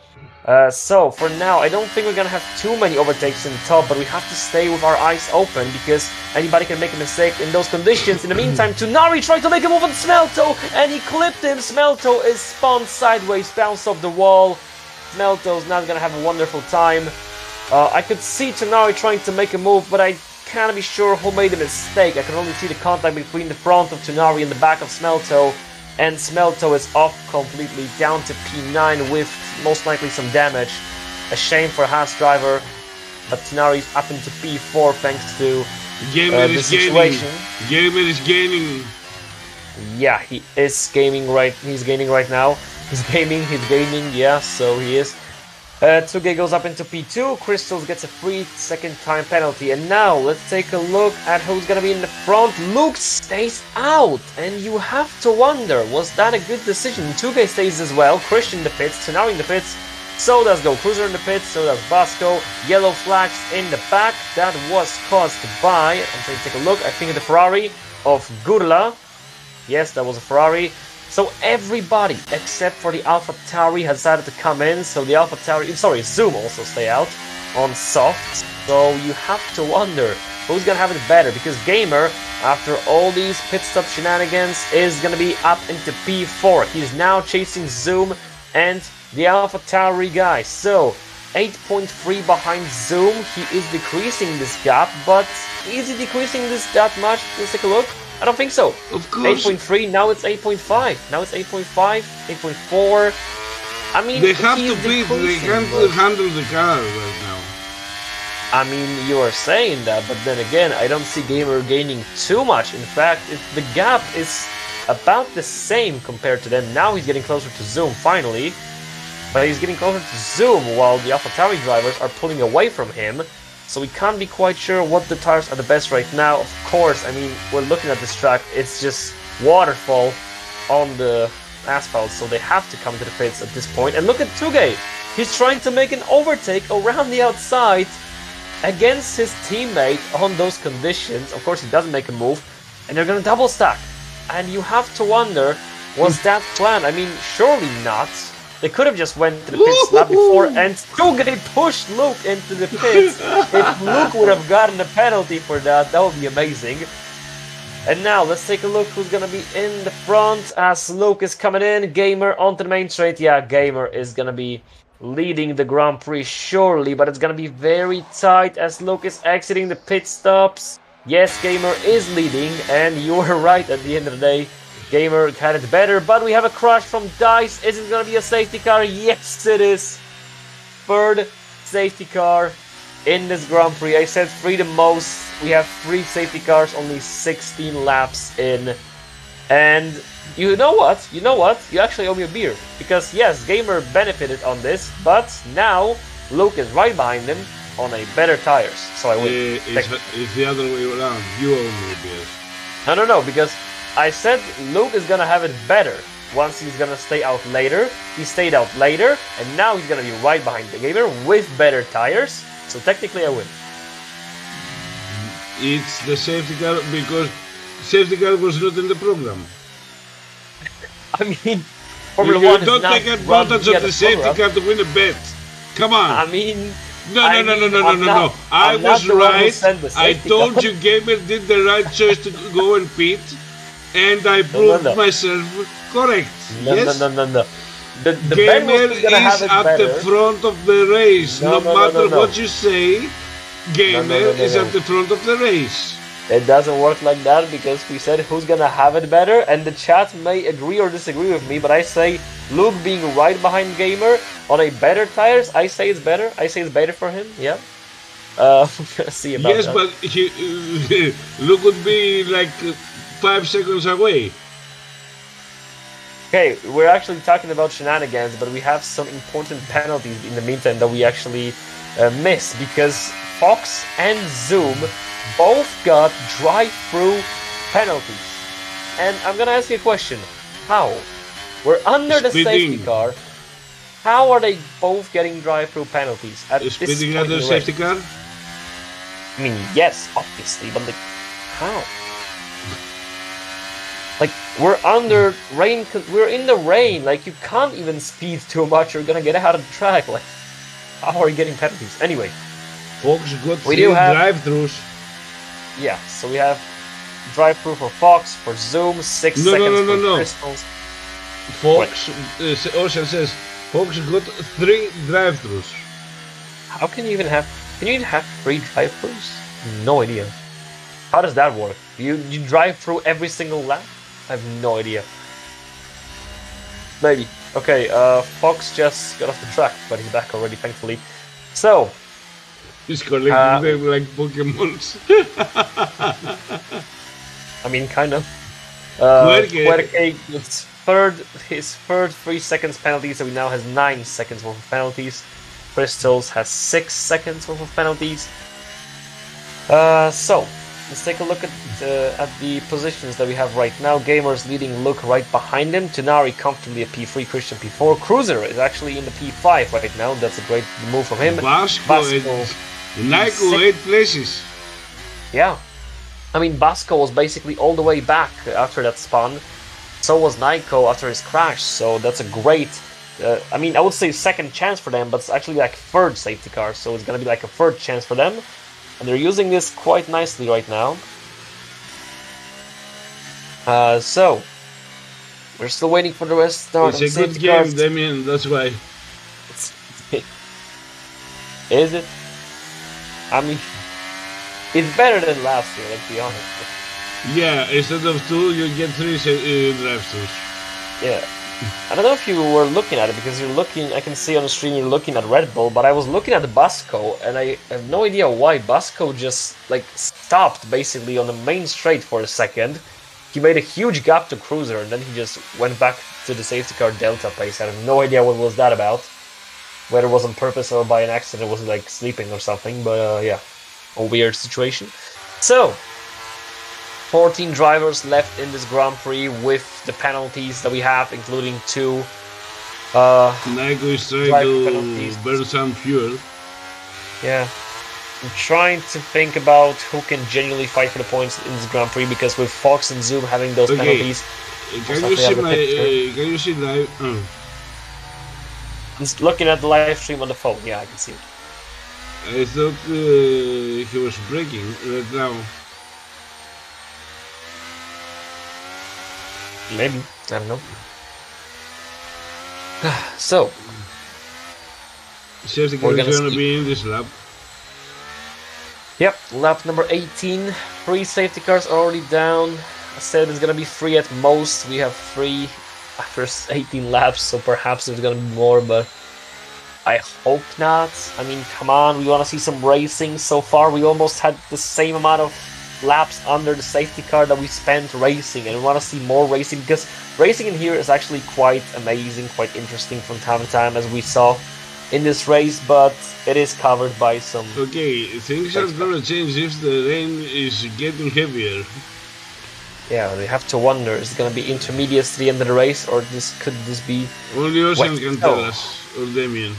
So for now, I don't think we're gonna have too many overtakes in the top, but we have to stay with our eyes open because anybody can make a mistake in those conditions. In the meantime, Tunari tried to make a move on Smelto, and he clipped him. Smelto is spun sideways, bounced off the wall. Smelto's not gonna have a wonderful time. I could see Tunari trying to make a move, but I can't be sure who made a mistake. I can only see the contact between the front of Tunari and the back of Smelto, and Smelto is off completely, down to P9 with most likely some damage. A shame for a Haas driver, but Tunari's up into P4 thanks to the situation. Gamer is gaining. Yeah, he is gaming right. He's gaining right now. He's gaining. Yeah, so he is. Tugay goes up into P2, Crystals gets a free second time penalty, and now let's take a look at who's gonna be in the front. Luke stays out, and you have to wonder, was that a good decision? Tugay stays as well, Christian in the pits, Tunari in the pits, so does Go Cruiser in the pits, so does Bosco, yellow flags in the back, that was caused by, I'm going to take a look, I think the Ferrari of Gurla, yes, that was a Ferrari. So everybody except for the AlphaTauri has decided to come in. So the Zoom also stay out on soft. So you have to wonder who's gonna have it better, because Gamer, after all these pit stop shenanigans, is gonna be up into P4. He's now chasing Zoom and the AlphaTauri guy. So 8.3 behind Zoom. He is decreasing this gap, but is he decreasing this that much? Let's take a look. I don't think so. Of course. 8.3, now it's 8.5. Now it's 8.5, 8.4. I mean, they have to beat, they can't handle the car right now. I mean, you are saying that, but then again, I don't see Gamer gaining too much. In fact, the gap is about the same compared to them. Now he's getting closer to Zoom, finally. But he's getting closer to Zoom while the AlphaTauri drivers are pulling away from him. So we can't be quite sure what the tires are the best right now. Of course, I mean, we're looking at this track, it's just waterfall on the asphalt, so they have to come to the pits at this point. And look at Tugay! He's trying to make an overtake around the outside against his teammate on those conditions. Of course, he doesn't make a move, and they're gonna double stack. And you have to wonder, was that planned? I mean, surely not. They could have just went to the pits lap before, and Tugay pushed Luke into the pits. If Luke would have gotten a penalty for that, that would be amazing. And now, let's take a look who's going to be in the front as Luke is coming in. Gamer onto the main straight. Yeah, Gamer is going to be leading the Grand Prix, surely, but it's going to be very tight as Luke is exiting the pit stops. Yes, Gamer is leading, and you were right at the end of the day. Gamer had it better, but we have a crash from Dice. Is it going to be a safety car? Yes, it is. Third safety car in this Grand Prix. I said 3 the most. We have 3 safety cars, only 16 laps in. And you know what? You actually owe me a beer. Because yes, Gamer benefited on this, but now Luke is right behind him on a better tires. So I win. It's the other way around. You owe me a beer. No, because I said Luke is gonna have it better. once he's gonna stay out later. He stayed out later, and now he's gonna be right behind the gamer with better tires. So technically, I win. It's the safety car because safety car was not in the program. I mean, Formula 1 don't take advantage of the safety car to win a bet. Come on. I mean, no. I was right. I told you Gamer did the right choice to go and pit, and I proved myself correct. Yes? No. The Gamer is at the front of the race. No matter what you say, Gamer is at the front of the race. It doesn't work like that because we said who's gonna have it better, and the chat may agree or disagree with me, but I say Luke being right behind Gamer on a better tires, I say it's better. I say it's better for him, yeah. See about yes, that. But Luke would be like 5 seconds away. Okay, we're actually talking about shenanigans, but we have some important penalties in the meantime that we actually miss because Fox and Zoom both got drive-through penalties. And I'm gonna ask you a question. How? We're under the safety car. How are they both getting drive-through penalties at this point Speeding under the safety car? I mean, yes, obviously, but like, how? Like, we're under rain, we're in the rain, like, you can't even speed too much, you're gonna get out of the track, like, how are you getting penalties? Anyway. Fox got 3 drive-thrus. Yeah, so we have drive-through for Fox, for Zoom, 6 seconds for Crystals. Fox, Ocean says, Fox got 3 drive-thrus. How can you even have 3 drive-thrus? No idea. How does that work? You drive through every single lap? I have no idea. Maybe. Okay, Fox just got off the track, but he's back already, thankfully. So, he's collecting them like Pokemons. I mean, kind of. Puerque gets his third 3 seconds penalty, so he now has 9 seconds worth of penalties. Crystals has 6 seconds worth of penalties. So, let's take a look at the positions that we have right now. Gamers leading Luke right behind him. Tonari comfortably at P3, Christian P4. Cruiser is actually in the P5 right now. That's a great move from him. Vasco Nico 8 places. Yeah. I mean, Basco was basically all the way back after that spun. So was Nico after his crash. So that's a great... I mean, I would say second chance for them, but it's actually like third safety car. So it's going to be like a third chance for them. And they're using this quite nicely right now. So, we're still waiting for the rest. It's a good game, Damien, that's why. Is it? I mean, it's better than last year, let's be honest. Yeah, instead of 2, you get 3 drive-thrus. Yeah. I don't know if you were looking at it, because you're looking, I can see on the screen you're looking at Red Bull, but I was looking at Basco, and I have no idea why. Basco just, like, stopped, basically, on the main straight for a second. He made a huge gap to Cruiser, and then he just went back to the safety car Delta pace. I have no idea what was that about. Whether it was on purpose or by an accident, it was, like, sleeping or something, but, yeah. A weird situation. So, 14 drivers left in this Grand Prix with the penalties that we have, including 2 Nico is trying to burn some fuel. Yeah. I'm trying to think about who can genuinely fight for the points in this Grand Prix, because with Fox and Zoom having those penalties... Can you see my... can you see live... Just looking at the live stream on the phone, yeah, I can see it. I thought he was braking right now. Maybe, I don't know. So, safety car is gonna be in this lap. Yep, lap number 18. 3 safety cars already down. I said it's gonna be 3 at most. We have 3 after 18 laps, so perhaps there's gonna be more, but I hope not. I mean, come on, we want to see some racing. So far, we almost had the same amount of laps under the safety car that we spent racing, and we want to see more racing, because racing in here is actually quite amazing, quite interesting from time to time, as we saw in this race, but it is covered by some... Okay, things are gonna change if the rain is getting heavier. Yeah, we have to wonder, is it going to be intermediates to the end of the race, or could this be... Only Ocean can tell us, or Damien.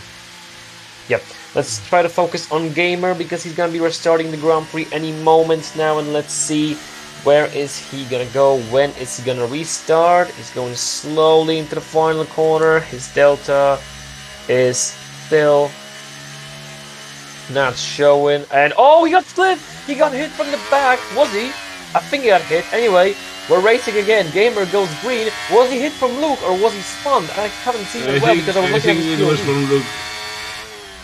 Yep, let's try to focus on Gamer, because he's going to be restarting the Grand Prix any moment now, and let's see where is he going to go, when is he going to restart. He's going slowly into the final corner, his delta is still not showing, and oh, he got flipped! He got hit from the back, was he? I think he got hit. Anyway, we're racing again. Gamer goes green. Was he hit from Luke or was he spun? I haven't seen it well because I was looking at his POV. It was from Luke.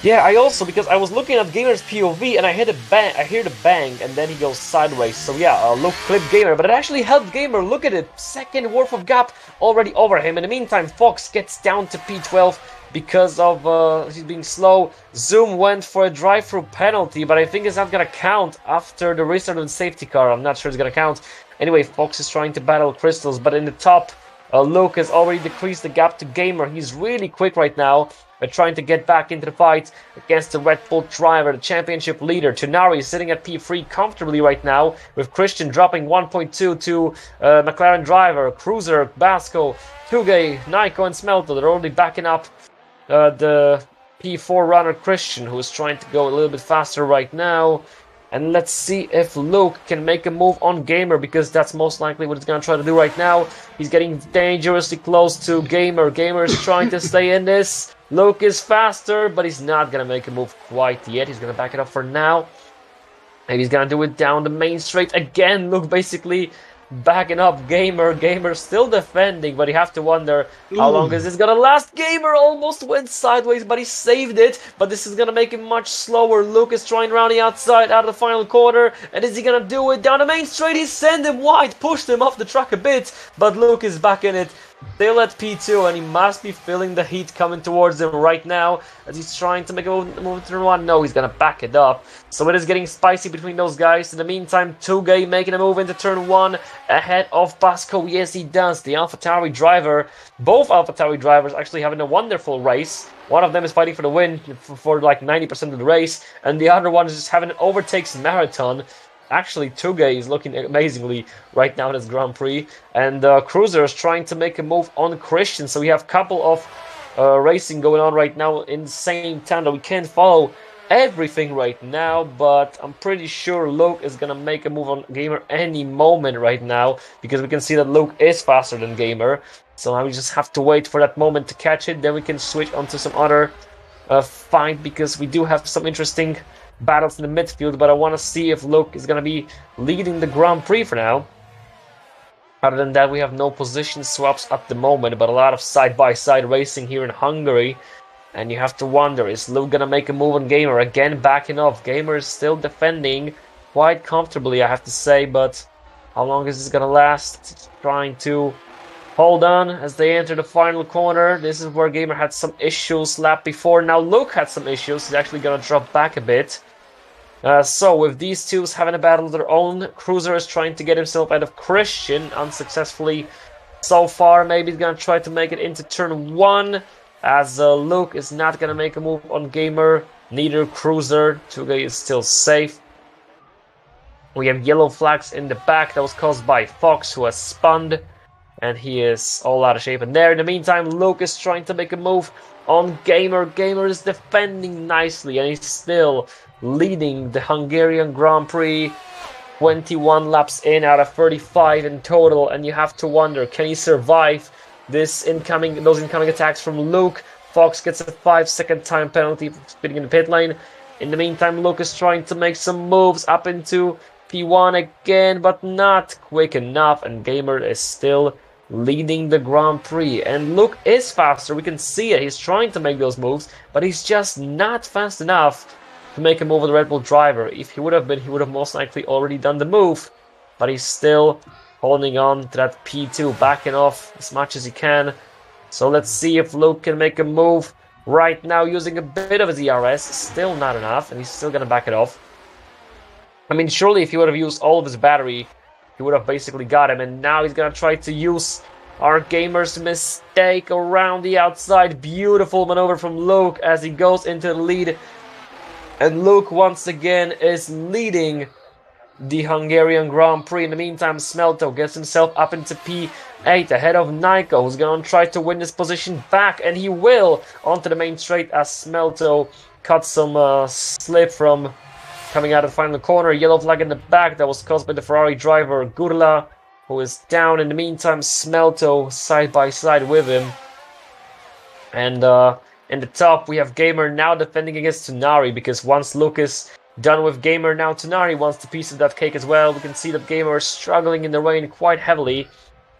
Yeah, because I was looking at Gamer's POV and I heard the bang, and then he goes sideways. So yeah, Luke clipped Gamer, but it actually helped Gamer. Look at it, second worth of gap already over him. In the meantime, Fox gets down to P12 because of he's being slow. Zoom went for a drive-through penalty, but I think it's not gonna count after the restart of the safety car. I'm not sure it's gonna count. Anyway, Fox is trying to battle Crystals, but in the top, Luke has already decreased the gap to Gamer. He's really quick right now. We're trying to get back into the fight against the Red Bull driver, the championship leader. Tonari is sitting at P3 comfortably right now, with Christian dropping 1.2 to McLaren driver, Cruiser, Basco, Tugay, Naiko, and Smelter. They're already backing up the P4 runner Christian, who is trying to go a little bit faster right now. And let's see if Luke can make a move on Gamer, because that's most likely what he's going to try to do right now. He's getting dangerously close to Gamer. Gamer is trying to stay in this. Luke is faster, but he's not going to make a move quite yet. He's going to back it up for now. And he's going to do it down the main straight again. Luke basically backing up Gamer. Gamer still defending, but you have to wonder how long is this gonna last. Gamer almost went sideways, but he saved it. But this is gonna make him much slower. Luke is trying around the outside out of the final quarter, and is he gonna do it down the main straight? He sent him wide, pushed him off the track a bit, but Luke is back in it. Still at P2, and he must be feeling the heat coming towards him right now as he's trying to make a move to turn one. No, he's gonna back it up. So it is getting spicy between those guys. In the meantime, Tugay making a move into turn one ahead of Basco. Yes, he does. The AlphaTauri driver, both AlphaTauri drivers actually having a wonderful race. One of them is fighting for the win for like 90% of the race, and the other one is just having an overtakes marathon. Actually, Tugay is looking amazingly right now in his Grand Prix, and Cruiser is trying to make a move on Christian. So we have a couple of racing going on right now in the same time that we can't follow everything right now, but I'm pretty sure Luke is gonna make a move on Gamer any moment right now, because we can see that Luke is faster than Gamer. So now we just have to wait for that moment to catch it, then we can switch onto some other fight, because we do have some interesting battles in the midfield, but I want to see if Luke is going to be leading the Grand Prix for now. Other than that, we have no position swaps at the moment, but a lot of side-by-side racing here in Hungary. And you have to wonder, is Luke going to make a move on Gamer? Again, backing off. Gamer is still defending quite comfortably, I have to say, but how long is this going to last? Trying to hold on as they enter the final corner. This is where Gamer had some issues lap before. Now Luke had some issues. He's actually going to drop back a bit. So with these two having a battle of their own, Cruiser is trying to get himself out of Christian unsuccessfully so far. Maybe he's going to try to make it into turn one, as Luke is not going to make a move on Gamer. Neither Cruiser. Tugay is still safe. We have yellow flags in the back. That was caused by Fox, who has spun, and he is all out of shape. And there, in the meantime, Luke is trying to make a move on Gamer. Gamer is defending nicely, and he's still leading the Hungarian Grand Prix. 21 laps in out of 35 in total, and you have to wonder, can he survive those incoming attacks from Luke? Fox gets a 5-second time penalty for speeding in the pit lane. In the meantime, Luke is trying to make some moves up into P1 again, but not quick enough, and Gamer is still leading the Grand Prix. And Luke is faster, we can see it. He's trying to make those moves, but he's just not fast enough to make a move on the Red Bull driver. If he would have been, he would have most likely already done the move, but he's still holding on to that P2, backing off as much as he can. So let's see if Luke can make a move right now using a bit of his ERS. Still not enough, and he's still gonna back it off. I mean, surely if he would have used all of his battery, he would have basically got him, and now he's gonna try to use our Gamer's mistake around the outside. Beautiful maneuver from Luke as he goes into the lead, and Luke once again is leading the Hungarian Grand Prix. In the meantime, Smelto gets himself up into P8 ahead of Nico, who's going to try to win this position back, and he will onto the main straight as Smelto cuts some slip from coming out of the final corner. Yellow flag in the back that was caused by the Ferrari driver Gurla, who is down. In the meantime, Smelto side by side with him. And in the top, we have Gamer now defending against Tunari, because once Luke is done with Gamer, now Tunari wants the piece of that cake as well. We can see that Gamer is struggling in the rain quite heavily,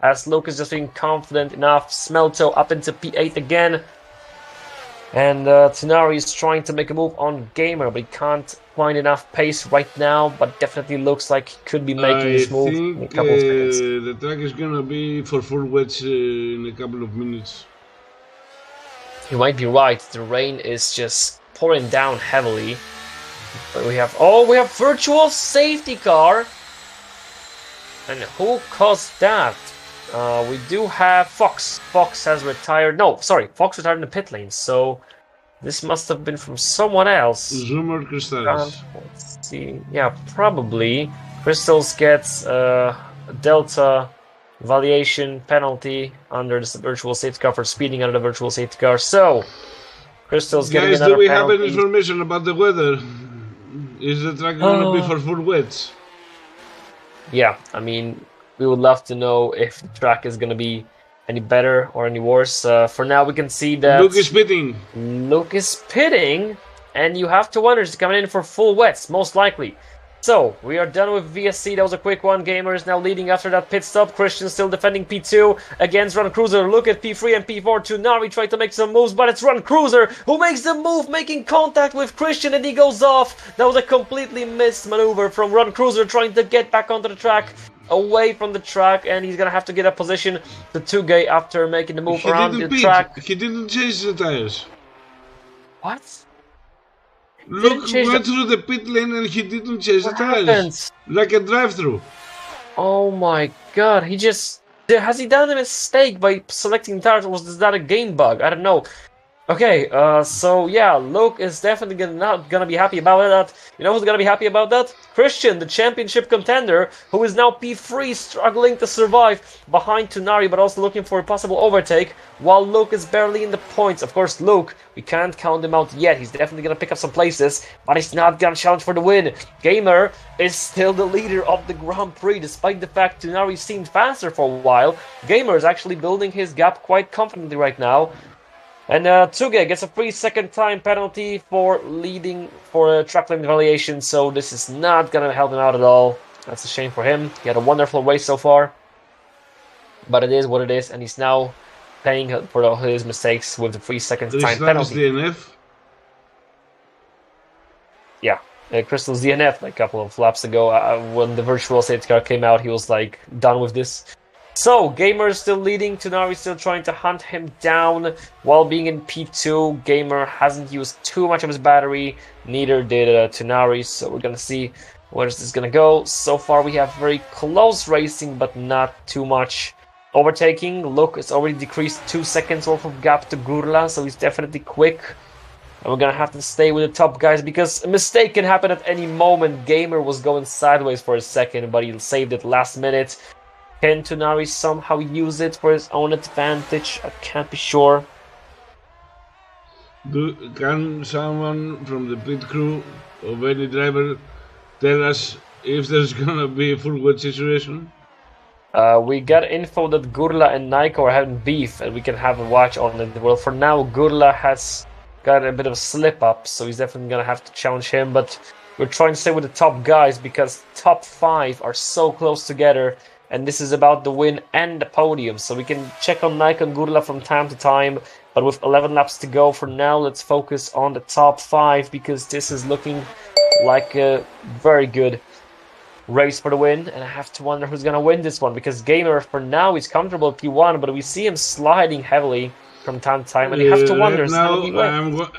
as Luke is just being confident enough. Smelto up into P8 again. And Tunari is trying to make a move on Gamer, but he can't find enough pace right now, but definitely looks like he could be making this move in a couple of seconds. The track is gonna be for full wets in a couple of minutes. You might be right, the rain is just pouring down heavily. But we have virtual safety car. And who caused that? We do have Fox. Fox has retired. No, sorry, Fox retired in the pit lane, so this must have been from someone else. Zoomer Crystals. Let's see. Yeah, probably. Crystals gets Delta valuation penalty under the virtual safety car for speeding under the virtual safety car. So, Crystal's getting Guys, another do we penalty. have any information about the weather? Is the track going to be for full wets? Yeah, I mean, we would love to know if the track is going to be any better or any worse. For now, we can see that Luke is pitting. Luke is pitting, and you have to wonder, is he coming in for full wets, most likely. So, we are done with VSC. That was a quick one. Gamer is now leading after that pit stop. Christian still defending P2 against Run Cruiser. Look at P3 and P4. Tunari trying to make some moves, but it's Run Cruiser who makes the move, making contact with Christian, and he goes off. That was a completely missed maneuver from Run Cruiser trying to get back onto the track, away from the track, and he's going to have to get a position to Tugay after making the move around the track. He didn't change the tires. What? Luke went through the pit lane and he didn't change the tires. Like a drive-through. Oh my god, he just... Has he done a mistake by selecting tires, or was that a game bug? I don't know. Okay, so yeah, Luke is definitely not gonna be happy about that. You know who's gonna be happy about that? Christian, the championship contender, who is now P3, struggling to survive behind Tunari, but also looking for a possible overtake, while Luke is barely in the points. Of course, Luke, we can't count him out yet. He's definitely gonna pick up some places, but he's not gonna challenge for the win. Gamer is still the leader of the Grand Prix, despite the fact Tunari seemed faster for a while. Gamer is actually building his gap quite confidently right now. And Tsuge gets a 3-second time penalty for leading for a track limit violation, so this is not going to help him out at all. That's a shame for him. He had a wonderful race so far, but it is what it is, and he's now paying for all his mistakes with the 3-second time penalty. DNF? Yeah, Crystal's DNF like a couple of laps ago. When the virtual safety car came out, he was like done with this. So, Gamer is still leading, Tunari still trying to hunt him down while being in P2. Gamer hasn't used too much of his battery, neither did Tunari, so we're gonna see where this is gonna go. So far we have very close racing, but not too much overtaking. Luke has already decreased 2 seconds worth of gap to Gurla, so he's definitely quick. And we're gonna have to stay with the top guys, because a mistake can happen at any moment. Gamer was going sideways for a second, but he saved it last minute. Can Tunari somehow use it for his own advantage? I can't be sure. Can someone from the pit crew of any driver tell us if there's gonna be a full wet situation? We got info that Gurla and Nico are having beef, and we can have a watch on it. Well, for now, Gurla has got a bit of a slip up, so he's definitely gonna have to challenge him, but we're trying to stay with the top guys, because top 5 are so close together. And this is about the win and the podium, so we can check on Nike and Gurla from time to time, but with 11 laps to go for now, let's focus on the top 5, because this is looking like a very good race for the win, and I have to wonder who's gonna win this one, because Gamer for now is comfortable at P1, but we see him sliding heavily from time to time, and you have to wonder. Now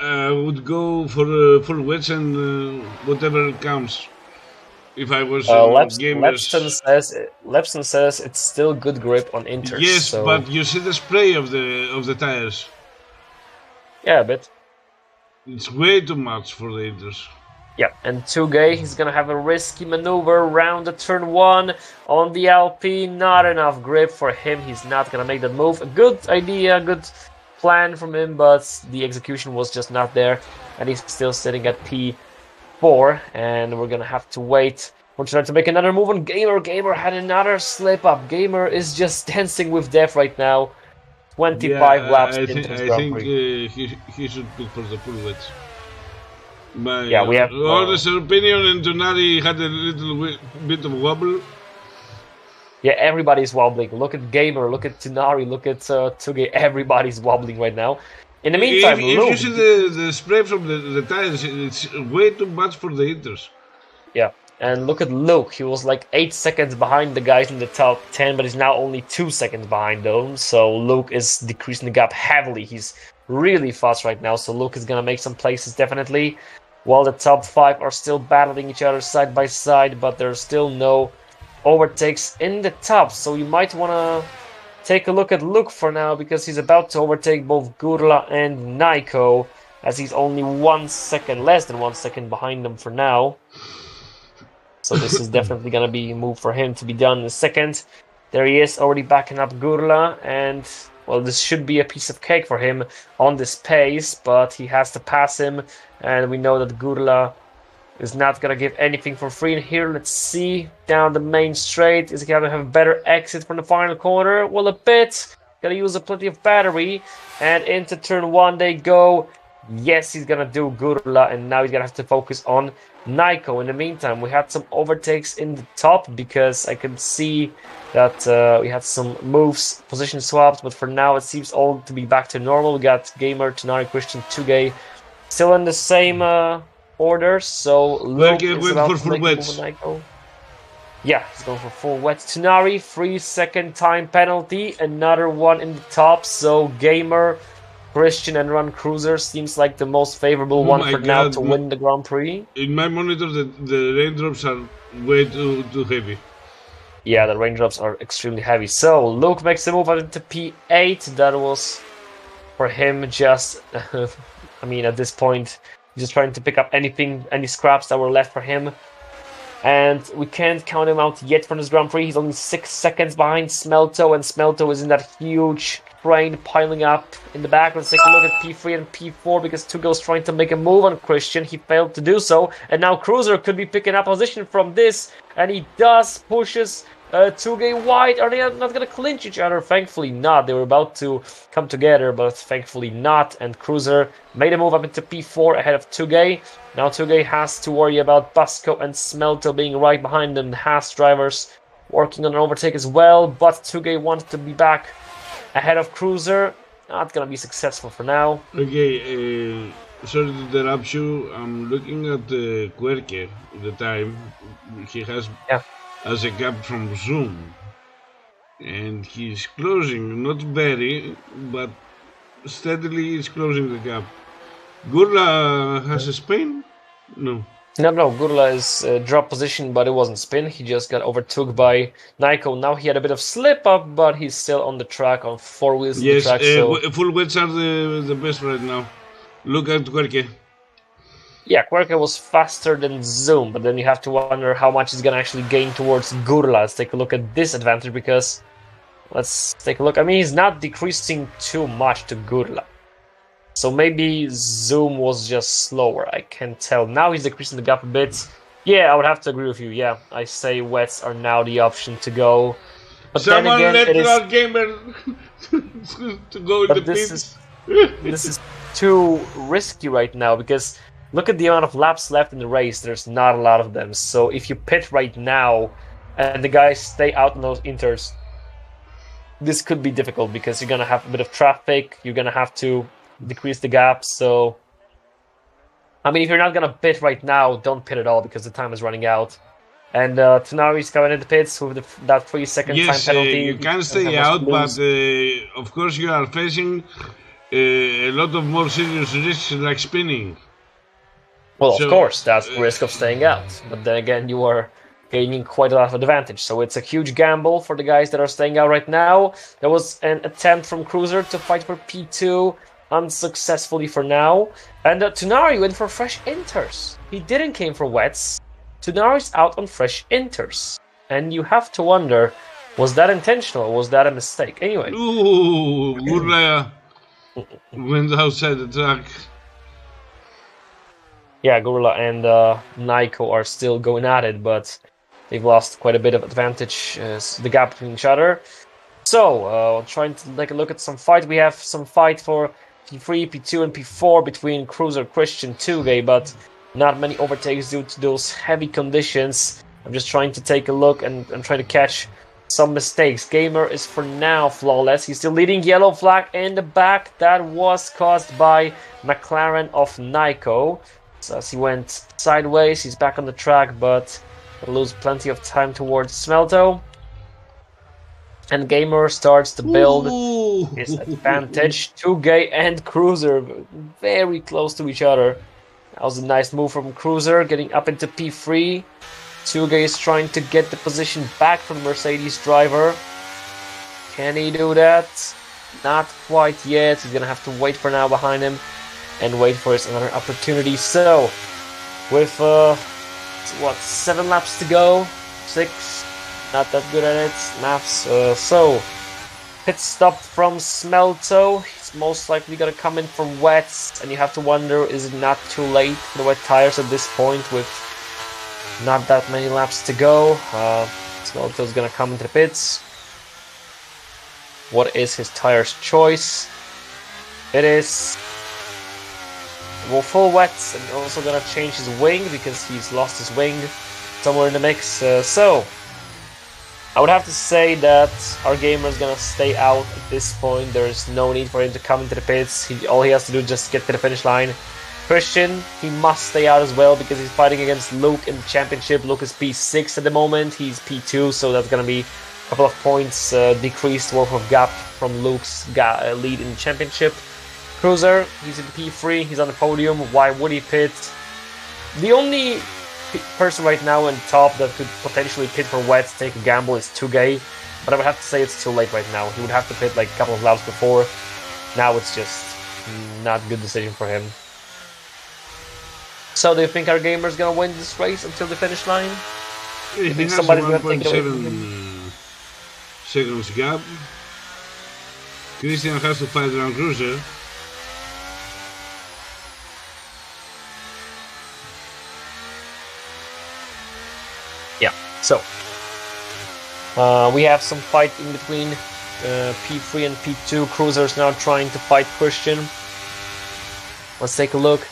I would go for full wets and whatever comes. If I was Lepson says it's still good grip on Inters. Yes, so... but you see the spray of the tires. Yeah, a bit. It's way too much for the Inters. Yeah, and Tugay, he's gonna have a risky maneuver around the turn 1 on the LP. Not enough grip for him. He's not gonna make that move. A good idea, good plan from him, but the execution was just not there. And he's still sitting at P4, and we're gonna have to wait. We're trying to make another move on Gamer. Gamer had another slip up. Gamer is just dancing with death right now. 25 laps into his Grand Prix. He should pick for the full wedge. My Yeah, we have honest opinion, and Tonari had a little bit of wobble. Yeah, everybody's wobbling. Look at Gamer, look at Tonari, look at Tugay. Everybody's wobbling right now. In the meantime, if you see the spray from the tires, it's way too much for the hitters. Yeah, and look at Luke. He was like 8 seconds behind the guys in the top 10, but he's now only 2 seconds behind them. So Luke is decreasing the gap heavily. He's really fast right now, so Luke is going to make some places definitely. While the top 5 are still battling each other side by side, but there's still no overtakes in the top. So you might want to take a look at Luke for now, because he's about to overtake both Gurla and Naiko, as he's only 1 second, less than 1 second behind them for now. So this is definitely going to be a move for him to be done in a second. There he is, already backing up Gurla, and well, this should be a piece of cake for him on this pace, but he has to pass him, and we know that Gurla is not going to give anything for free. And here, let's see, down the main straight, is he going to have a better exit from the final corner? Well, a bit. Going to use a plenty of battery, and into turn 1 they go. Yes, he's going to do Gurla, and now he's going to have to focus on Naiko. In the meantime, we had some overtakes in the top, because I could see that we had some moves, position swaps, but for now it seems all to be back to normal. We got Gamer, Tonari, Christian, Tugay still in the same order, so Luke is about to make a move on Naiko. Yeah, he's going for full wet. Tonari, 3-second time penalty, another one in the top, so Gamer, Christian and Run Cruiser seems like the most favorable one for now to win the Grand Prix. In my monitor, the raindrops are way too heavy. Yeah, the raindrops are extremely heavy. So Luke makes a move into P8. That was for him just, I mean, at this point, he's just trying to pick up any scraps that were left for him. And we can't count him out yet from this Grand Prix. He's only 6 seconds behind Smelto, and Smelto is in that huge train piling up in the back. Let's take a look at P3 and P4, because Tugel's trying to make a move on Christian. He failed to do so, and now Cruiser could be picking up position from this, and he does, pushes Tugay wide. Are they not going to clinch each other? Thankfully not. They were about to come together, but thankfully not, and Cruiser made a move up into P4 ahead of Tugay. Now Tugay has to worry about Basco and Smelto being right behind them. The Haas drivers working on an overtake as well, but Tugay wants to be back ahead of Cruiser. Not gonna be successful for now. Okay, sorry to interrupt you. I'm looking at Querke, the time he has as a gap from Zoom, and he's closing, not very, but steadily he's closing the gap. Gurla has a spin? No. No, Gurla is drop position, but it wasn't spin. He just got overtook by Naiko. Now he had a bit of slip up, but he's still on the track, on 4 wheels. Yes, on the track, so full wets are the best right now. Look at Querke. Yeah, Querke was faster than Zoom, but then you have to wonder how much he's going to actually gain towards Gurla. Let's take a look at this advantage, because let's take a look. I mean, he's not decreasing too much to Gurla. So maybe Zoom was just slower, I can't tell. Now he's decreasing the gap a bit. Yeah, I would have to agree with you. Yeah, I say wets are now the option to go. But someone then again, let our gamer to go in the pits. This is too risky right now, because look at the amount of laps left in the race. There's not a lot of them. So if you pit right now and the guys stay out in those inters, this could be difficult, because you're going to have a bit of traffic. You're going to have to decrease the gap. So I mean, if you're not gonna pit right now, don't pit at all, because the time is running out. And Tonari's coming in the pits with that 3-second time penalty. You can stay out, but of course you are facing a lot of more serious risks, like spinning. Well, of course, that's the risk of staying out. But then again, you are gaining quite a lot of advantage. So it's a huge gamble for the guys that are staying out right now. There was an attempt from Cruiser to fight for P2. unsuccessfully for now. And Tunari went for fresh inters. He didn't came for wets. Tunari's out on fresh inters. And you have to wonder, was that intentional or was that a mistake? Anyway. Ooh, Gurla went outside the track. Yeah, Gorilla and Naiko are still going at it, but they've lost quite a bit of advantage, the gap between each other. So, trying to take a look at some fight. We have some fight for P3, P2, and P4 between Cruiser, Christian, Tugay, but not many overtakes due to those heavy conditions. I'm just trying to take a look and trying to catch some mistakes. Gamer is for now flawless. He's still leading, yellow flag in the back. That was caused by McLaren of Naiko. So as he went sideways, he's back on the track, but will lose plenty of time towards Smelto. And Gamer starts to build his advantage. Tugay and Cruiser very close to each other. That was a nice move from Cruiser, getting up into P3. Tugay is trying to get the position back from Mercedes driver. Can he do that? Not quite yet. He's gonna have to wait for now behind him and wait for his another opportunity. So, with 7 laps to go, 6. Not that good at it. Maths. So, pit stop from Smelto. He's most likely gonna come in for wets, and you have to wonder: is it not too late for the wet tires at this point with not that many laps to go? Smelto's gonna come into the pits. What is his tire's choice? It is full wets, and also gonna change his wing because he's lost his wing somewhere in the mix. So I would have to say that our gamer is gonna stay out at this point. There's no need for him to come into the pits. All he has to do is just get to the finish line. Christian, he must stay out as well because he's fighting against Luke in the championship. Luke is P6 at the moment. He's P2, so that's gonna be a couple of points decreased worth of gap from Luke's lead in the championship. Cruiser, he's in P3, he's on the podium. Why would he pit? The only person right now on top that could potentially pit for wets, take a gamble, is Tugay, but I would have to say it's too late right now. He would have to pit like a couple of laps before. Now it's just not a good decision for him. So do you think our gamer's gonna win this race until the finish line? Do you think somebody's gonna take it away from him? Seconds gap. Christian has to fight around Cruiser. Yeah, so we have some fight in between P3 and P2. Cruiser's now trying to fight Christian. Let's take a look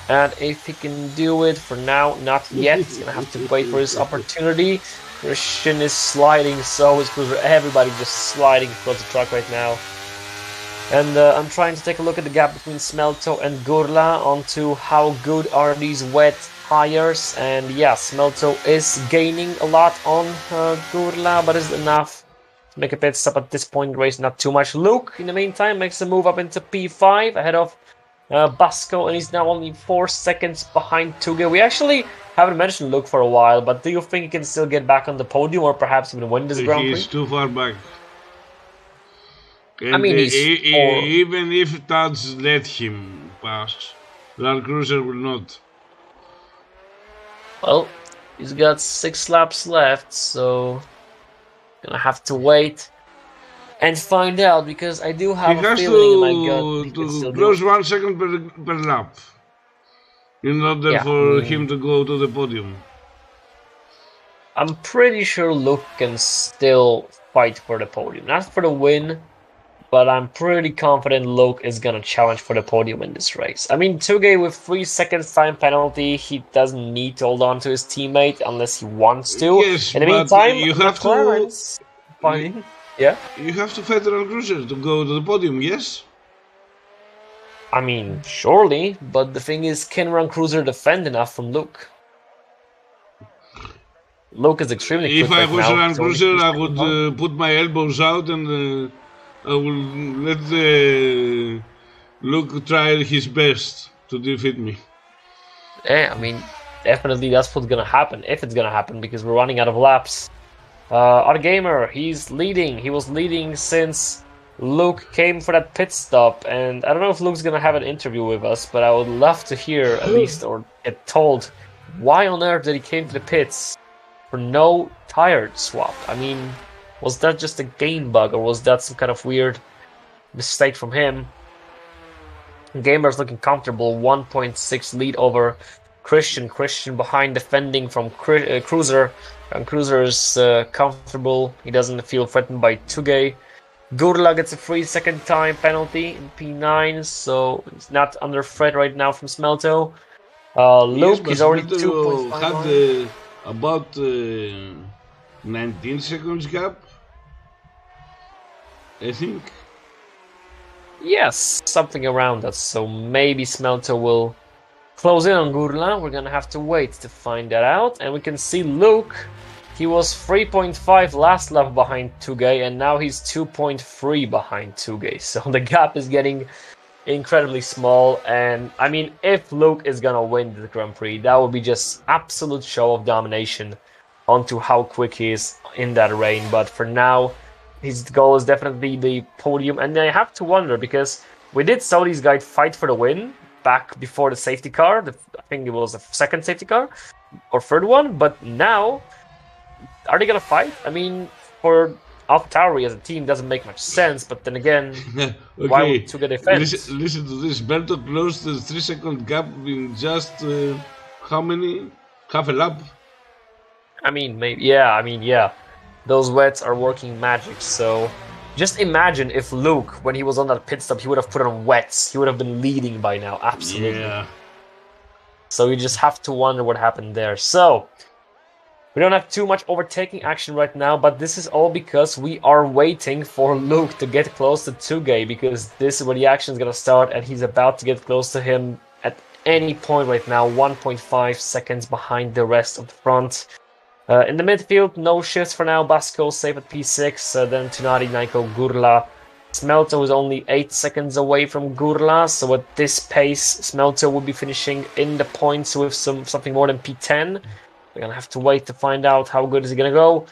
at if he can do it. For now, not yet. He's gonna have to wait for his opportunity. Christian is sliding, so is Cruiser. Everybody just sliding across the track right now. And I'm trying to take a look at the gap between Smelto and Gurla onto how good are these wet tires. And yeah, Smelto is gaining a lot on Gurla, but is enough to make a pit stop at this point in the race. Not too much. Luke, in the meantime, makes a move up into P5 ahead of Basco, and he's now only 4 seconds behind Tugay. We actually haven't mentioned Luke for a while, but do you think he can still get back on the podium or perhaps even win this Grand Prix? He's too far back. And I mean, even if Tad's let him pass, Land Cruiser will not. Well, he's got 6 laps left, so gonna have to wait and find out, because I do have a feeling in my gut he can still close 1 second per lap in order for him to go to the podium. I'm pretty sure Luke can still fight for the podium, not for the win, but I'm pretty confident Luke is gonna challenge for the podium in this race. I mean, Tugay with 3 seconds time penalty, he doesn't need to hold on to his teammate unless he wants to. Yes, in the meantime, you have to fighting. Yeah, you have to fight around Cruiser to go to the podium. Yes. I mean, surely, but the thing is, can Run Cruiser defend enough from Luke? Luke is extremely quick If I right was now, Run so Cruiser, I would put my elbows out and I will let Luke try his best to defeat me. Yeah, I mean, definitely that's what's gonna happen, if it's gonna happen, because we're running out of laps. Our gamer, he's leading. He was leading since Luke came for that pit stop, and I don't know if Luke's gonna have an interview with us, but I would love to hear at least, or get told, why on earth did he came to the pits for no tire swap? I mean, was that just a game bug, or was that some kind of weird mistake from him? Gamer's looking comfortable, 1.6 lead over Christian. Christian behind defending from Cruiser, and Cruiser is comfortable. He doesn't feel threatened by Tugay. Gurla gets a free second time penalty in P9, so he's not under threat right now from Smelto. Luke is already 2.5. Had about 19 seconds gap, I think. Yes, something around that. So maybe Smelto will close in on Gurla. We're gonna have to wait to find that out. And we can see Luke. He was 3.5 last lap behind Tugay, and now he's 2.3 behind Tugay. So the gap is getting incredibly small. And I mean, if Luke is gonna win the Grand Prix, that would be just absolute show of domination onto how quick he is in that rain. But for now, his goal is definitely the podium. And I have to wonder, because we did saw these guys fight for the win back before the safety car. I think it was the second safety car or third one. But now, are they gonna fight? I mean, for AlphaTauri as a team doesn't make much sense, but then again, Okay, why would Tuga defend? listen to this. Berto closed the 3-second gap in just how many? Half a lap? I mean, maybe, yeah. Those wets are working magic, so just imagine if Luke, when he was on that pit stop, he would have put on wets. He would have been leading by now, absolutely. Yeah. So you just have to wonder what happened there. So, we don't have too much overtaking action right now, but this is all because we are waiting for Luke to get close to Tugay, because this is where the action is going to start, and he's about to get close to him at any point right now, 1.5 seconds behind the rest of the front. In the midfield, no shifts for now. Basco safe at P6, then Tunari, Naiko, Gurla. Smelto is only 8 seconds away from Gurla, so at this pace, Smelto will be finishing in the points with something more than P10. We're gonna have to wait to find out how good is he gonna go.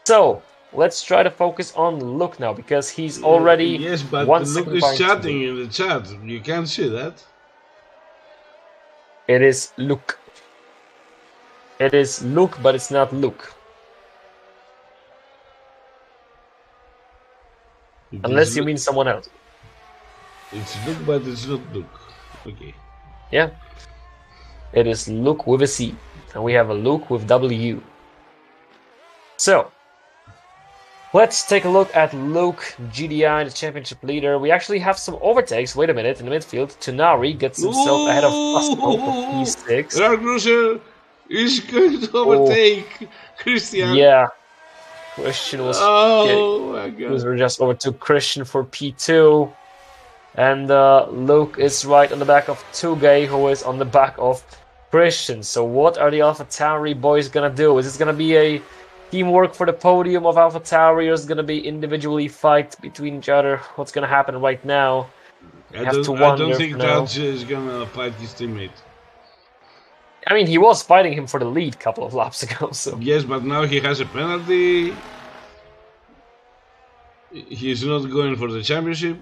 So let's try to focus on Luke now, because he's already yes, but 1 Luke second is behind chatting Tugay. in the chat. You can't see that. It is Luke. It is Luke, but it's not Luke. Unless you mean someone else. It's Luke, but it's not Luke. Okay. Yeah. It is Luke with a C. And we have a Luke with W. So, let's take a look at Luke, GDI, the championship leader. We actually have some overtakes. Wait a minute, in the midfield, Tunari gets himself ahead of Pasco for P6. Ragruser is going to overtake Christian. Yeah. Christian was... Oh my god. Cruiser just overtook Christian for P2. And Luke is right on the back of Tugay, who is on the back of Christian. So what are the AlphaTauri boys gonna do? Is this gonna be a teamwork for the podium of AlphaTauri, or is it gonna be individually fight between each other? What's gonna happen right now? I don't think Judge is gonna fight his teammate. I mean, he was fighting him for the lead a couple of laps ago, so... Yes, but now he has a penalty. He's not going for the championship.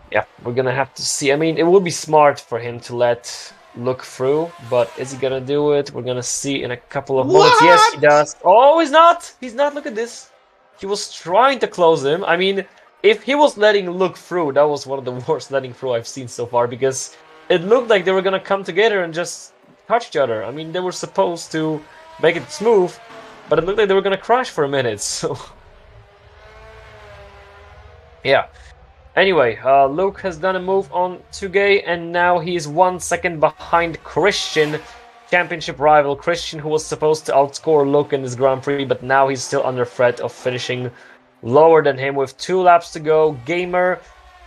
Yeah, we're gonna have to see. I mean, it would be smart for him to let Luke through, but is he gonna do it? We're gonna see in a couple of moments. Yes, he does. Oh, he's not! He's not, look at this. He was trying to close him. I mean, if he was letting Luke through, that was one of the worst letting through I've seen so far, because it looked like they were gonna come together and just touch each other. I mean, they were supposed to make it smooth, but it looked like they were gonna crash for a minute, so... Yeah. Anyway, Luke has done a move on Tugay, and now he is 1 second behind Christian, championship rival Christian, who was supposed to outscore Luke in this Grand Prix, but now he's still under threat of finishing lower than him with 2 laps to go. Gamer,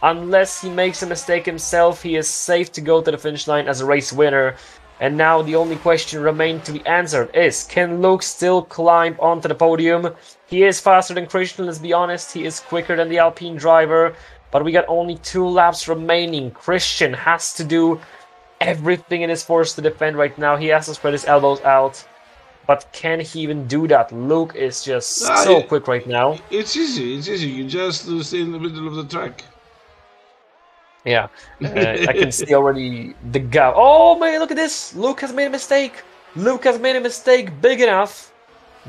unless he makes a mistake himself, he is safe to go to the finish line as a race winner. And now the only question remained to be answered is, can Luke still climb onto the podium? He is faster than Christian, let's be honest. He is quicker than the Alpine driver. But we got only 2 laps remaining. Christian has to do everything in his force to defend right now. He has to spread his elbows out. But can he even do that? Luke is just so quick right now. It's easy. It's easy. You just stay in the middle of the track. Yeah, I can see already the gap. Oh man, look at this! Luke has made a mistake. Luke has made a mistake big enough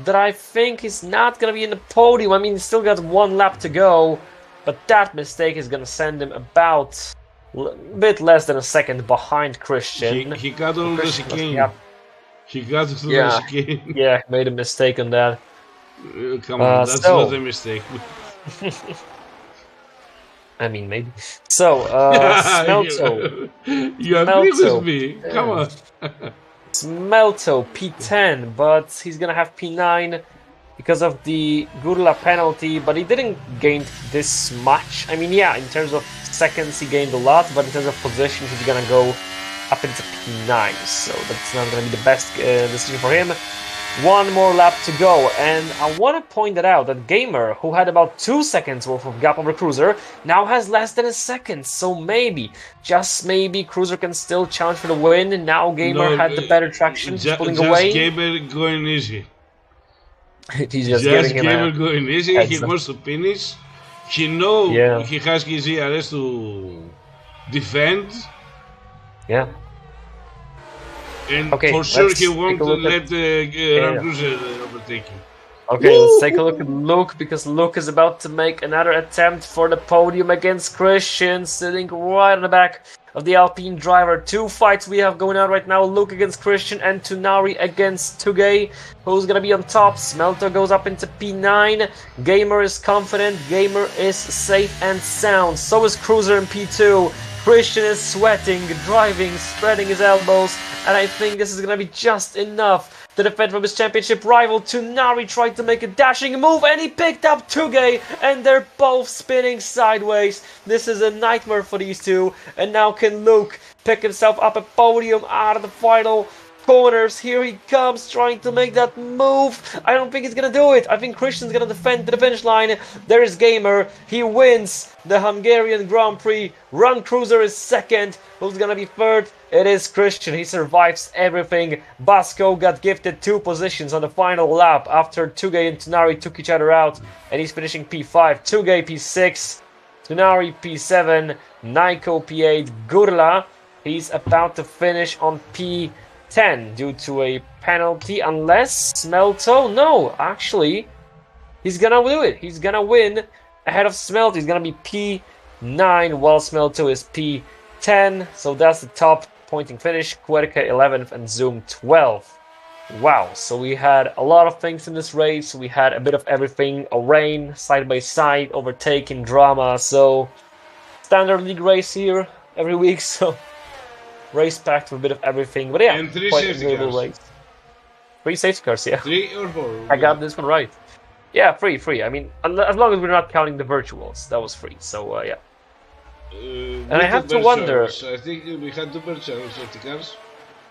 that I think he's not gonna be in the podium. I mean, he's still got 1 lap to go, but that mistake is gonna send him about a bit less than a second behind Christian. He got all the chicane. Yeah. He got to the chicane. Yeah, made a mistake on that. Come on, that's not a mistake. I mean, maybe. So, Smelto. You agree with me? Come on. Smelto, P10, but he's gonna have P9 because of the Gurla penalty, but he didn't gain this much. I mean, yeah, in terms of seconds he gained a lot, but in terms of positions he's gonna go up into P9, so that's not gonna be the best decision for him. 1 more lap to go, and I want to point it out that Gamer, who had about 2 seconds worth of gap over Cruiser, now has less than a second, so maybe, just maybe, Cruiser can still challenge for the win. Now Gamer had the better traction, pulling away. Gamer going easy. He's just giving him Gamer going easy, he wants to finish. He knows he has his ERS to defend. Yeah. And for sure he won't let Cruiser overtake him. Okay, let's take a look at Luke, because Luke is about to make another attempt for the podium against Christian, sitting right on the back of the Alpine driver. 2 fights we have going on right now, Luke against Christian and Tunari against Tugay. Who's gonna be on top? Smelter goes up into P9. Gamer is confident, Gamer is safe and sound. So is Cruiser in P2. Christian is sweating, driving, spreading his elbows, and I think this is gonna be just enough to defend from his championship rival. Tunari tried to make a dashing move, and he picked up Tugay, and they're both spinning sideways. This is a nightmare for these two, and now can Luke pick himself up a podium out of the final corners? Here he comes, trying to make that move. I don't think he's gonna do it. I think Christian's gonna defend to the finish line. There is Gamer. He wins the Hungarian Grand Prix. Run Cruiser is second. Who's gonna be third? It is Christian. He survives everything. Basco got gifted 2 positions on the final lap after Tugay and Tunari took each other out, and he's finishing P5. Tugay P6, Tunari P7, Naiko P8, Gurla. He's about to finish on P10 due to a penalty, unless Smelto. No, actually, he's gonna do it. He's gonna win ahead of Smelto. He's gonna be P9 while Smelto is P10. So that's the top pointing finish. Querca 11th and Zoom 12th. Wow, so we had a lot of things in this race. We had a bit of everything, a rain, side by side, overtaking, drama. So standard league race here every week. So race packed with a bit of everything, but yeah, and 3 quite safety enjoyable cars. race. 3 safety cars, yeah. 3 or 4? I got this one right. Yeah, free. I mean, as long as we're not counting the virtuals, that was free. So yeah. And I have to wonder. I think we had 2 virtual safety cars.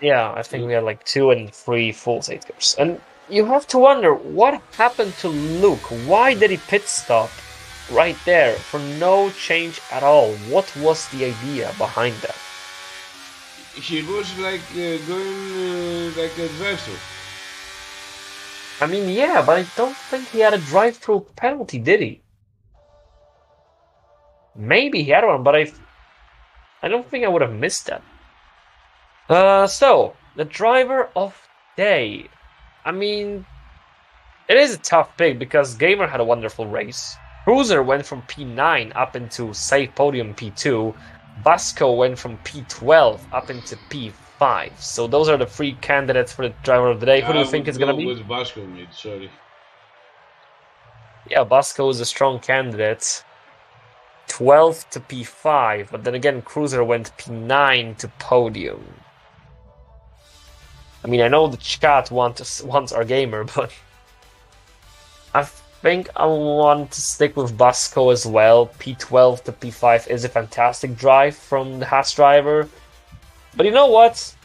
Yeah, I think we had like 2 and 3 full safety cars. And you have to wonder what happened to Luke. Why did he pit stop right there for no change at all? What was the idea behind that? He was like going like a drive-through. I mean, yeah, but I don't think he had a drive-through penalty, did he? Maybe he had one, but I don't think I would have missed that. So, the driver of day. I mean, it is a tough pick because Gamer had a wonderful race. Cruiser went from P9 up into safe podium P2. Basco went from P12 up into P5. So those are the 3 candidates for the driver of the day. Who do you think is going to be? With Basco, mate, sorry. Yeah, Basco is a strong candidate. 12 to P5, but then again, Cruiser went P9 to podium. I mean, I know the chat wants our Gamer, but I think I want to stick with Basco as well. P12 to P5 is a fantastic drive from the Haas driver. But you know what?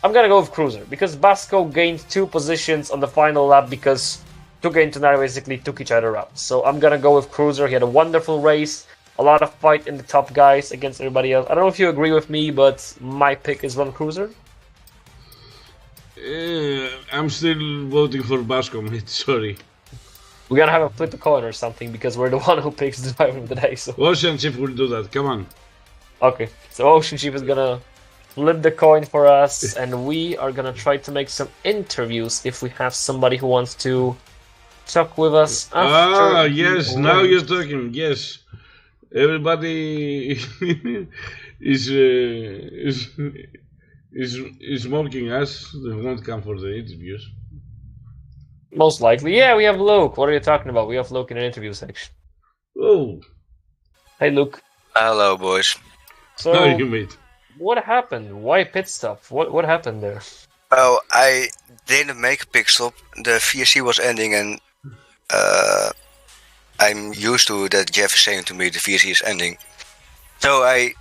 I'm gonna go with Cruiser, because Basco gained 2 positions on the final lap because Tugay and Tunari basically took each other out. So I'm gonna go with Cruiser. He had a wonderful race. A lot of fight in the top guys against everybody else. I don't know if you agree with me, but my pick is Run Cruiser. I'm still voting for Basco, mate. Sorry. We gotta have a flip a coin or something because we're the one who picks the driver of the day. So Ocean Chief will do that. Come on. okay, so Ocean Chief is gonna flip the coin for us, and we are gonna try to make some interviews if we have somebody who wants to talk with us. After yes. Now you're talking. Yes. Everybody is mocking us. They won't come for the interviews. Most likely, yeah. We have Luke. What are you talking about? We have Luke in an interview section. Oh. Hey, Luke. Hello, boys. So, How are you, mate? what happened? Why pit stop? What happened there? Well, I didn't make a pit stop. The VSC was ending, and I'm used to that Jeff is saying to me the VSC is ending. So I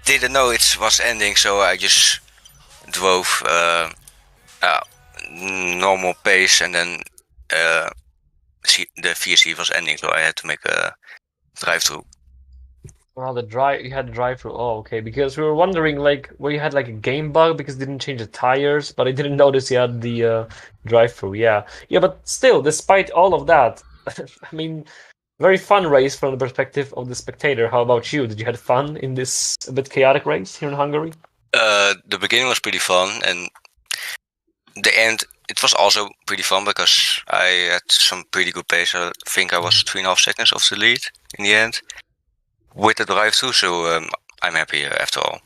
didn't know it was ending, so I just drove normal pace, and then the VSC was ending, so I had to make a drive-through. Well, you had the drive-through. Oh, okay. Because we were wondering, like, where you had like a game bug because you didn't change the tires, but I didn't notice you had the drive-through. Yeah, but still, despite all of that, I mean, very fun race from the perspective of the spectator. How about you? Did you have fun in this a bit chaotic race here in Hungary? The beginning was pretty fun, and the end it was also pretty fun because I had some pretty good pace. I think I was 3.5 seconds off the lead in the end with the drive-through, so I'm happy after all.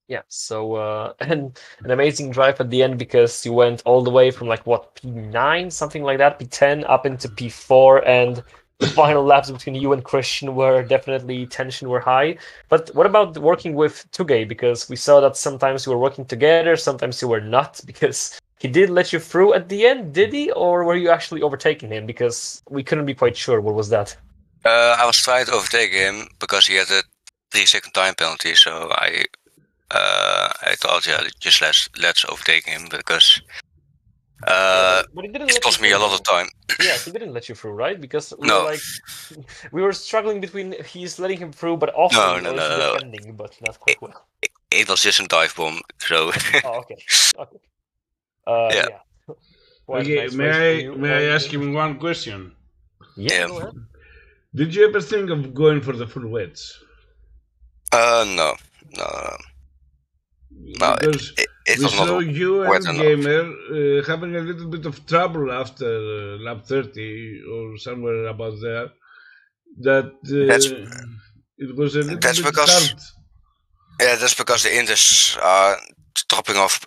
Yeah, so and an amazing drive at the end because you went all the way from like what, P9, something like that, P10 up into P4, and the final laps between you and Christian were definitely tension were high. But what about working with Tugay? Because we saw that sometimes you were working together, sometimes you were not, because he did let you through at the end, did he? Or were you actually overtaking him? Because we couldn't be quite sure. What was that? I was trying to overtake him because he had a 3-second time penalty, so I thought, yeah, just let's overtake him because But he didn't it cost me a lot of time. Yeah, he didn't let you through, right? Because we No. were like, we were struggling between he's letting him through, but also No. defending, but not quite well. It was just a dive bomb, so. Oh, okay. Yeah. Quite a Okay, nice race for you. may I ask him one question? Yeah. Go ahead. Did you ever think of going for the full wets? No. Because it we was saw not you wet and enough. Gamer having a little bit of trouble after lap 30 or somewhere about there. That it was a little that's bit because- hard. Yeah, that's because the inters are dropping off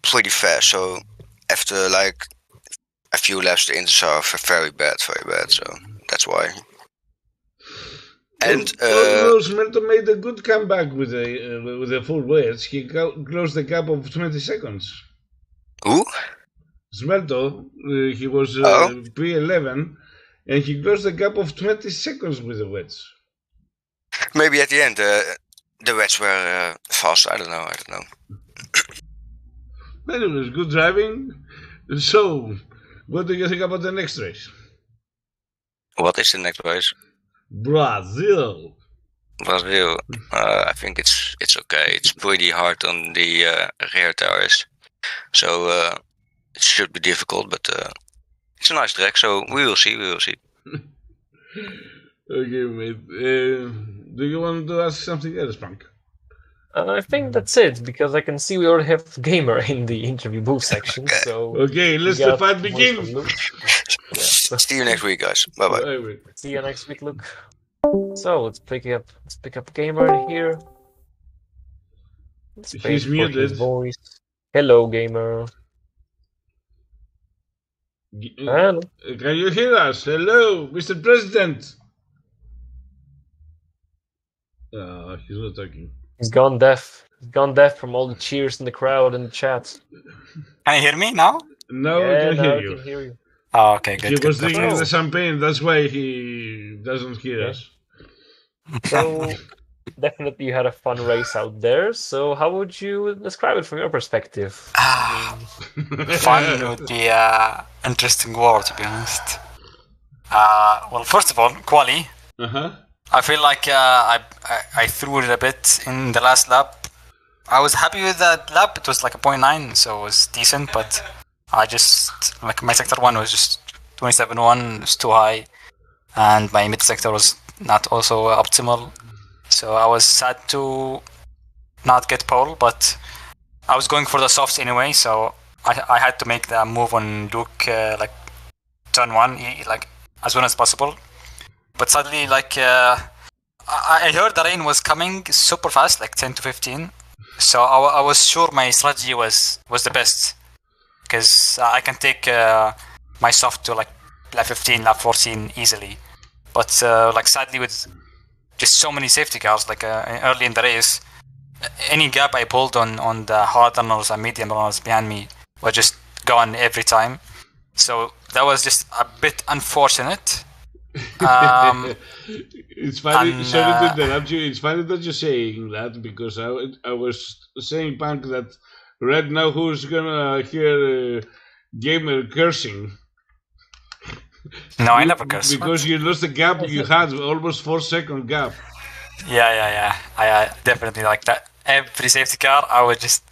pretty fast. So after like a few laps, the inters are very bad. So that's why. And Smelto made a good comeback with a full wedge. He closed the gap of 20 seconds. who? Smelto, he was P11, and he closed the gap of 20 seconds with the wedge. Maybe at the end the wedge were fast. I don't know. Anyways, good driving. So, what do you think about the next race? What is the next race? Brazil. I think it's okay. It's pretty hard on the rear tires, so it should be difficult. But it's a nice track, so we will see. Okay, mate. Do you want to ask something else, Punk? I think that's it, because I can see we already have Gamer in the interview booth section. Okay. So Okay, let's the fight begin. See you next week, guys. Bye bye. See you next week, Luke. So let's pick up Gamer here. Let's He's for muted. his voice. Hello, Gamer. Hello. Can you hear us? Hello, Mr. President. He's not talking. He's gone deaf. He's gone deaf from all the cheers in the crowd and the chat. Can you hear me now? Now Yeah, I can now hear I you. can hear you. Oh, okay, good. He good, was good. drinking Oh. the champagne, that's why he doesn't hear Yeah. us. So definitely you had a fun race out there. So how would you describe it from your perspective? Fun would be an interesting word, to be honest. Well, first of all, quali. Uh-huh. I feel like I threw it a bit in the last lap I was happy with that lap. It was like a 0.9, so it was decent. But I just like my sector 1 was just 27.1. It's too high, and my mid sector was not also optimal. So I was sad to not get pole, but I was going for the softs anyway. So I had to make the move on Luke like turn 1 like as soon as possible. But suddenly like I heard the rain was coming super fast, like 10 to 15. So I was sure my strategy was the best, because I can take my soft to like lap 15, lap 14 easily. But like sadly with just so many safety cars like early in the race, any gap I pulled on the hard runners and medium runners behind me were just gone every time. So that was just a bit unfortunate. It's funny. Sorry to interrupt you. It's funny that you're saying that, because I was saying, Punk, that right now who's gonna hear gamer cursing? No, I never curse. Because you lost the gap you had, almost 4-second gap. Yeah. I definitely like that. Every safety car, I was just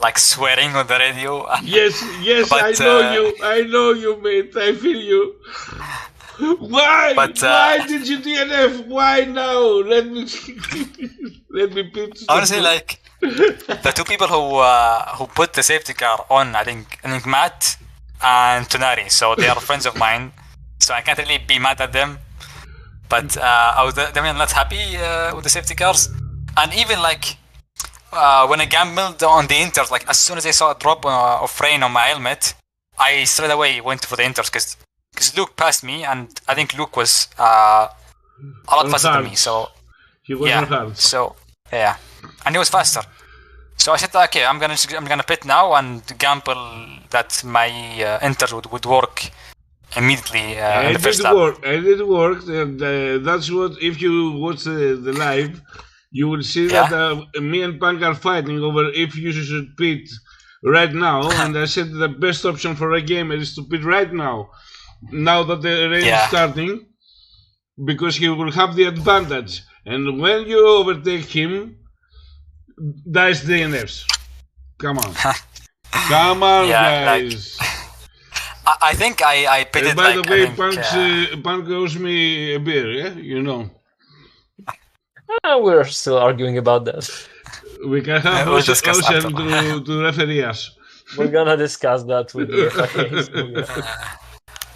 like swearing on the radio. Yes, but, I know you, mate. I feel you. Why? Why did you DNF? Why now? Let me pit. Honestly, like the two people who put the safety car on, I think Matt and Tonari. So they are friends of mine. So I can't really be mad at them. But I was definitely not happy with the safety cars. And even like when I gambled on the inters, like as soon as I saw a drop of rain on my helmet, I straight away went for the inters because Luke passed me, and I think Luke was a lot faster than me. So he wasn't hard. So yeah, and he was faster. So I said, okay, I'm gonna pit now and gamble that my inter would work immediately in the first lap. It did work. That's what, if you watch the live, you will see that me and Punk are fighting over if you should pit right now. And I said the best option for a gamer is to pit right now. Now that the rain is starting, because he will have the advantage, and when you overtake him, that's DNFs. Come on, come on, guys. Like, I think I pitted. By the way, Punk owes me a beer. Yeah, you know. We're still arguing about that. We can have Ocean to referee us. We're gonna discuss that with the FIA.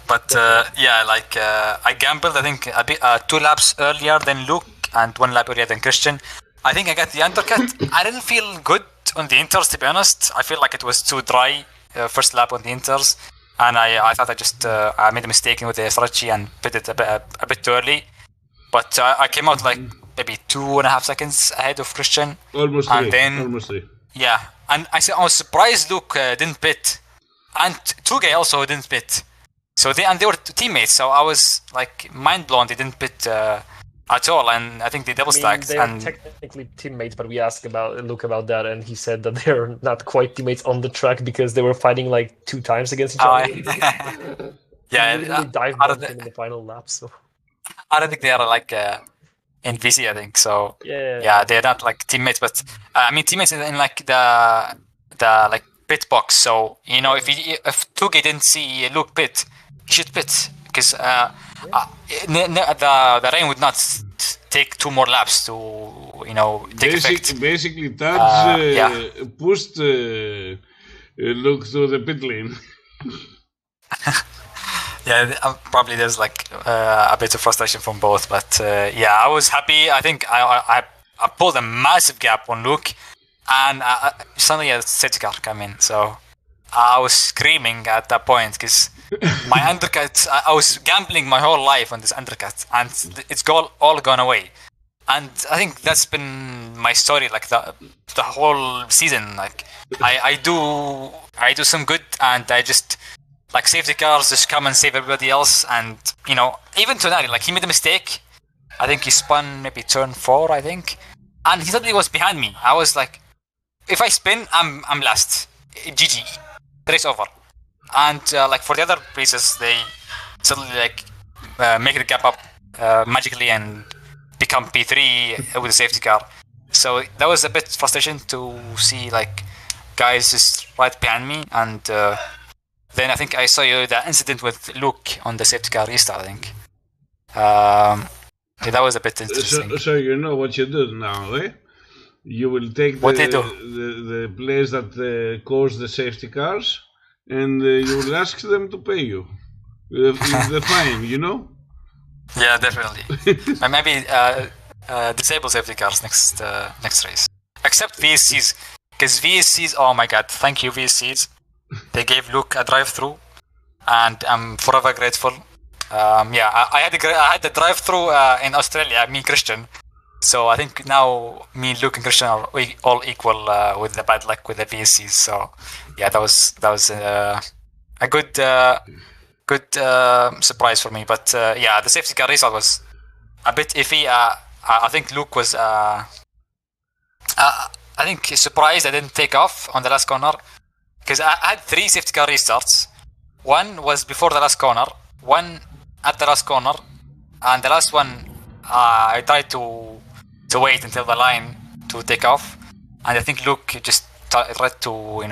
But I gambled, I think, a bit, 2 laps earlier than Luke and 1 lap earlier than Christian. I think I got the undercut. I didn't feel good on the inters, to be honest. I feel like it was too dry first lap on the inters. And I thought I made a mistake with the strategy and pitted a bit too early. But I came out like maybe 2.5 seconds ahead of Christian. Almost three. Yeah. And I was surprised Luke didn't pit. And Tugay also didn't pit. So they were teammates, so I was like mind blown. They didn't pit at all, and I think they double stacked. They're technically teammates, but we asked Luke about that, and he said that they're not quite teammates on the track because they were fighting like 2 times against each other. Yeah, they dived in the final lap. So I don't think they are like in VC. I think so. Yeah, they're not like teammates, but I mean teammates in like the like pit box. So you know, if Tugay didn't see Luke pit, he should pit, because the rain would not take 2 more laps to take effect. Basically, Taj pushed Luke to the pit lane. Probably there's like a bit of frustration from both, but I was happy. I think I pulled a massive gap on Luke, and suddenly a safety car came in. So I was screaming at that point because my undercut, I was gambling my whole life on this undercut, and it's all gone away. And I think that's been my story, like the whole season. Like I do some good, and I just like safety cars just come and save everybody else. And even Tonari, like he made a mistake. I think he spun maybe turn 4, I think, and he suddenly was behind me. I was like, if I spin, I'm last. GG, race over. And like for the other races, they suddenly like make the gap up magically and become P3 with a safety car. So that was a bit frustration to see like guys just right behind me, and then I think I saw the incident with Luke on the safety car restart. I think that was a bit interesting. So you know what you do now, eh? You will take the players that cause the safety cars, and you will ask them to pay you the fine. You know? Yeah, definitely. And maybe disable safety cars next race. Except VSCs, because VSCs. Oh my God! Thank you VSCs. They gave Luke a drive-through, and I'm forever grateful. I had the drive-through in Australia. Me, Christian. So I think now me, Luke, and Christian are all equal with the bad luck with the VSCs. So yeah, that was a good surprise for me. But the safety car result was a bit iffy. I think Luke was I think surprised I didn't take off on the last corner, because I had 3 safety car restarts. One was before the last corner, one at the last corner, and the last one I tried to wait until the line to take off, and I think Luke just tried to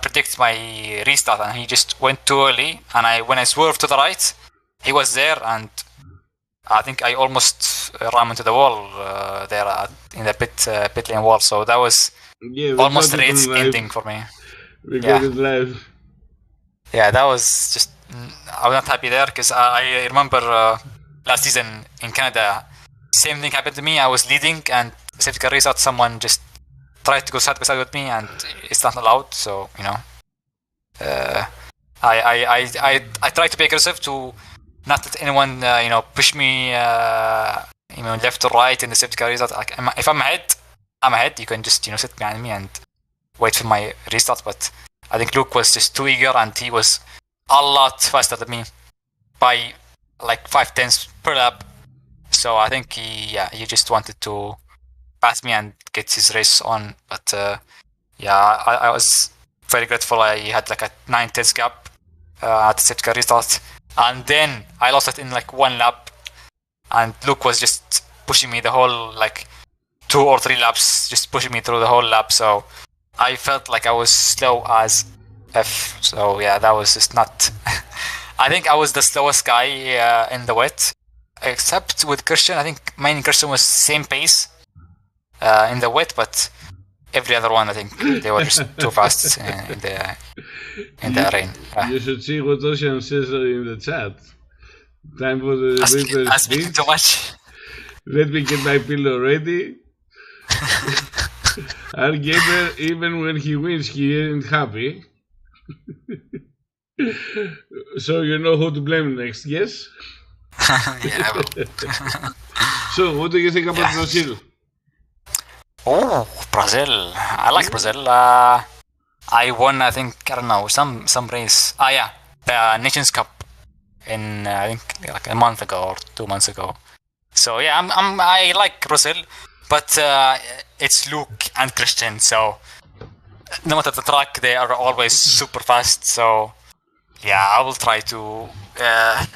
predict my restart, and he just went too early, and when I swerved to the right, he was there, and I think I almost ran into the wall there in the pit lane wall. So that was almost the race ending for me. We got it live. Yeah, that was just, I was not happy there, because I remember last season in Canada, same thing happened to me. I was leading, and safety car restart, someone just tried to go side by side with me, and it's not allowed. So I tried to be aggressive to not let anyone push me left or right in the safety car restart. If I'm ahead, you can just sit behind me and wait for my restart. But I think Luke was just too eager, and he was a lot faster than me by like 5/10 per lap. So I think he just wanted to pass me and get his race on. But I was very grateful. I had like a 9/10 gap at the safety car restart, and then I lost it in like 1 lap, and Luke was just pushing me the whole like 2 or 3 laps, just pushing me through the whole lap. So I felt like I was slow as F. So yeah, that was just not. I think I was the slowest guy in the wet, except with Christian. I think mine and Christian was same pace in the wet, but every other one, I think they were just too fast in the rain. You should see what Ocean says in the chat. Time for the winter speech. Too much. Let me get my pillow ready. Our gamer, even when he wins, he ain't happy. So you know who to blame next, yes? Yeah, I will. So, what do you think about Brazil? Oh, Brazil. I like Brazil. I won, I think, I don't know, some race. The Nations Cup in, I think, like a month ago or 2 months ago. So yeah, I like Brazil, but it's Luke and Christian, so no matter the track, they are always super fast. So yeah, I will try to I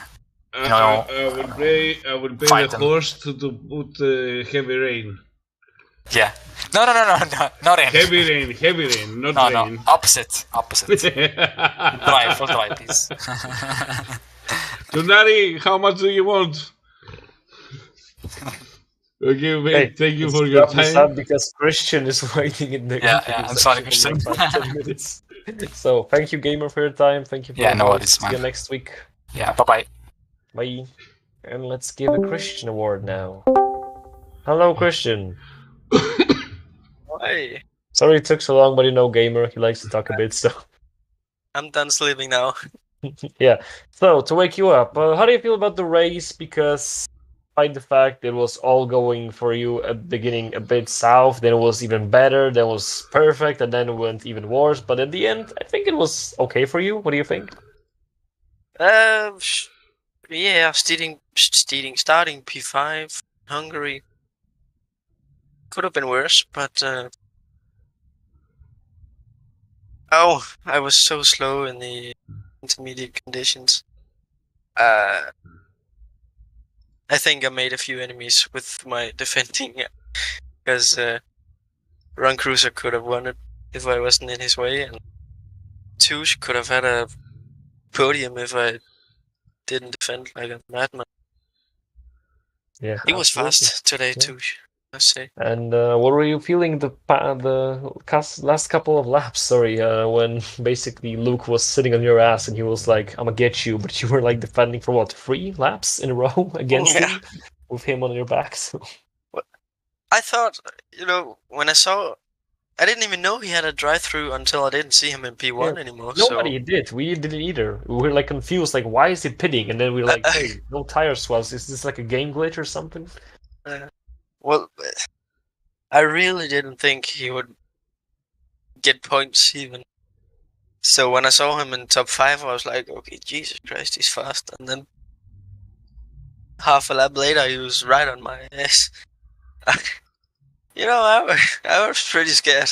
will pay the horse to put heavy rain. Yeah. No, rain. Heavy rain, not rain. No, opposite. Full drive, please. Tunari, how much do you want? Okay, mate, thank you for your time. Because Christian is waiting in the I'm sorry, Christian. 10 minutes. So, thank you, gamer, for your time. Thank you for See you next week. Yeah, bye. Bye. And let's give a Christian award now. Hello, Christian. Hi. Sorry it took so long, but gamer, he likes to talk a bit, so... I'm done sleeping now. Yeah. So, to wake you up, how do you feel about the race? Because, despite the fact it was all going for you at the beginning a bit south, then it was even better, then it was perfect, and then it went even worse. But at the end, I think it was okay for you. What do you think? Yeah, starting P5, Hungary. Could have been worse, but I was so slow in the intermediate conditions. I think I made a few enemies with my defending because Ron Cruiser could have won it if I wasn't in his way, and Touche could have had a podium if I didn't defend like a madman. Yeah, He was absolutely. fast today, Yeah. Touche, I say. And what were you feeling the last couple of laps? Sorry, when basically Luke was sitting on your ass and he was like, "I'm gonna get you," but you were like defending for what, 3 laps in a row against him with him on your back. So. I thought, when I saw, I didn't even know he had a drive-through until I didn't see him in P1 anymore. Nobody did. We didn't either. We were like confused, like, why is he pitting? And then we were like, hey, no tire swaps. Is this like a game glitch or something? Well, I really didn't think he would get points even. So when I saw him in top 5, I was like, okay, Jesus Christ, he's fast. And then half a lap later, he was right on my ass. I was pretty scared.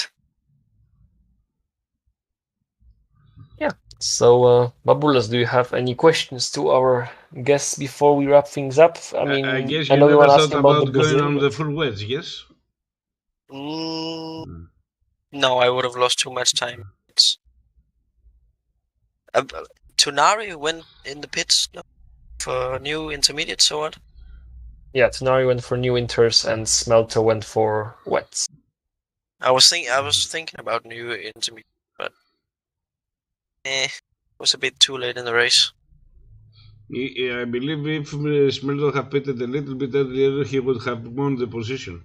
Yeah. So, Babulas, do you have any questions to our guests before we wrap things up? I mean, I guess I you know you never want to ask thought about the about going Brazil, on but- the full wedge, yes? No, I would have lost too much time. Tunari went in the pits for new intermediates or what? Yeah, Tenari went for new inters and Smelter went for wets. I was thinking about new intermediate, but it was a bit too late in the race. I believe if Smelter had pitted a little bit earlier, he would have won the position.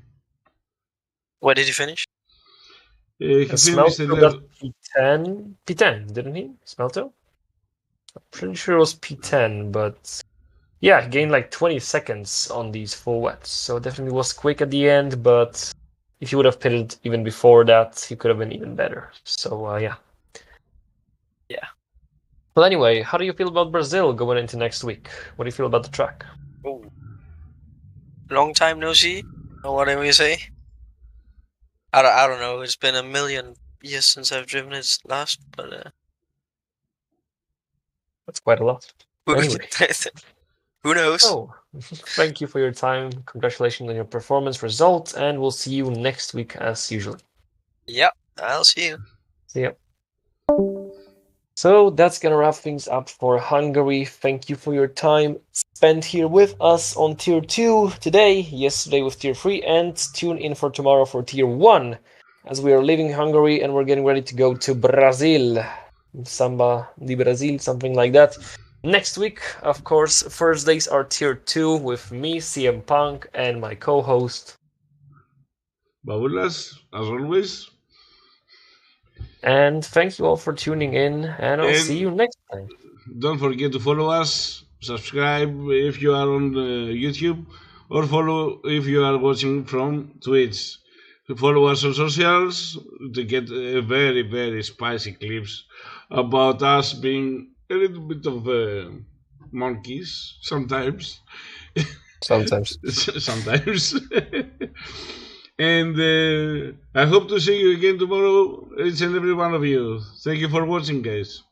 Where did he finish? He finished Smelter the got P10, didn't he? Smelter? I'm pretty sure it was P10, but yeah, he gained like 20 seconds on these full wets, so it definitely was quick at the end, but if he would have pitted even before that, he could have been even better. So, yeah. Yeah. Well, anyway, how do you feel about Brazil going into next week? What do you feel about the track? Oh. Long time no see, or whatever you say. I don't know. It's been a million years since I've driven it last, but That's quite a lot. Anyway. Who knows? So, thank you for your time. Congratulations on your performance result, and we'll see you next week as usual. Yep, I'll see you. See ya. So that's gonna wrap things up for Hungary. Thank you for your time spent here with us on Tier 2 today, yesterday with Tier 3, and tune in for tomorrow for Tier 1, as we are leaving Hungary and we're getting ready to go to Brazil. Samba de Brazil, something like that. Next week, of course, Thursdays are Tier 2 with me, CM Punk, and my co-host Babulas, as always. And thank you all for tuning in, and I'll see you next time. Don't forget to follow us, subscribe if you are on YouTube, or follow if you are watching from Twitch. Follow us on socials to get very, very spicy clips about us being a little bit of monkeys sometimes. Sometimes. Sometimes. And I hope to see you again tomorrow, each and every one of you. Thank you for watching, guys.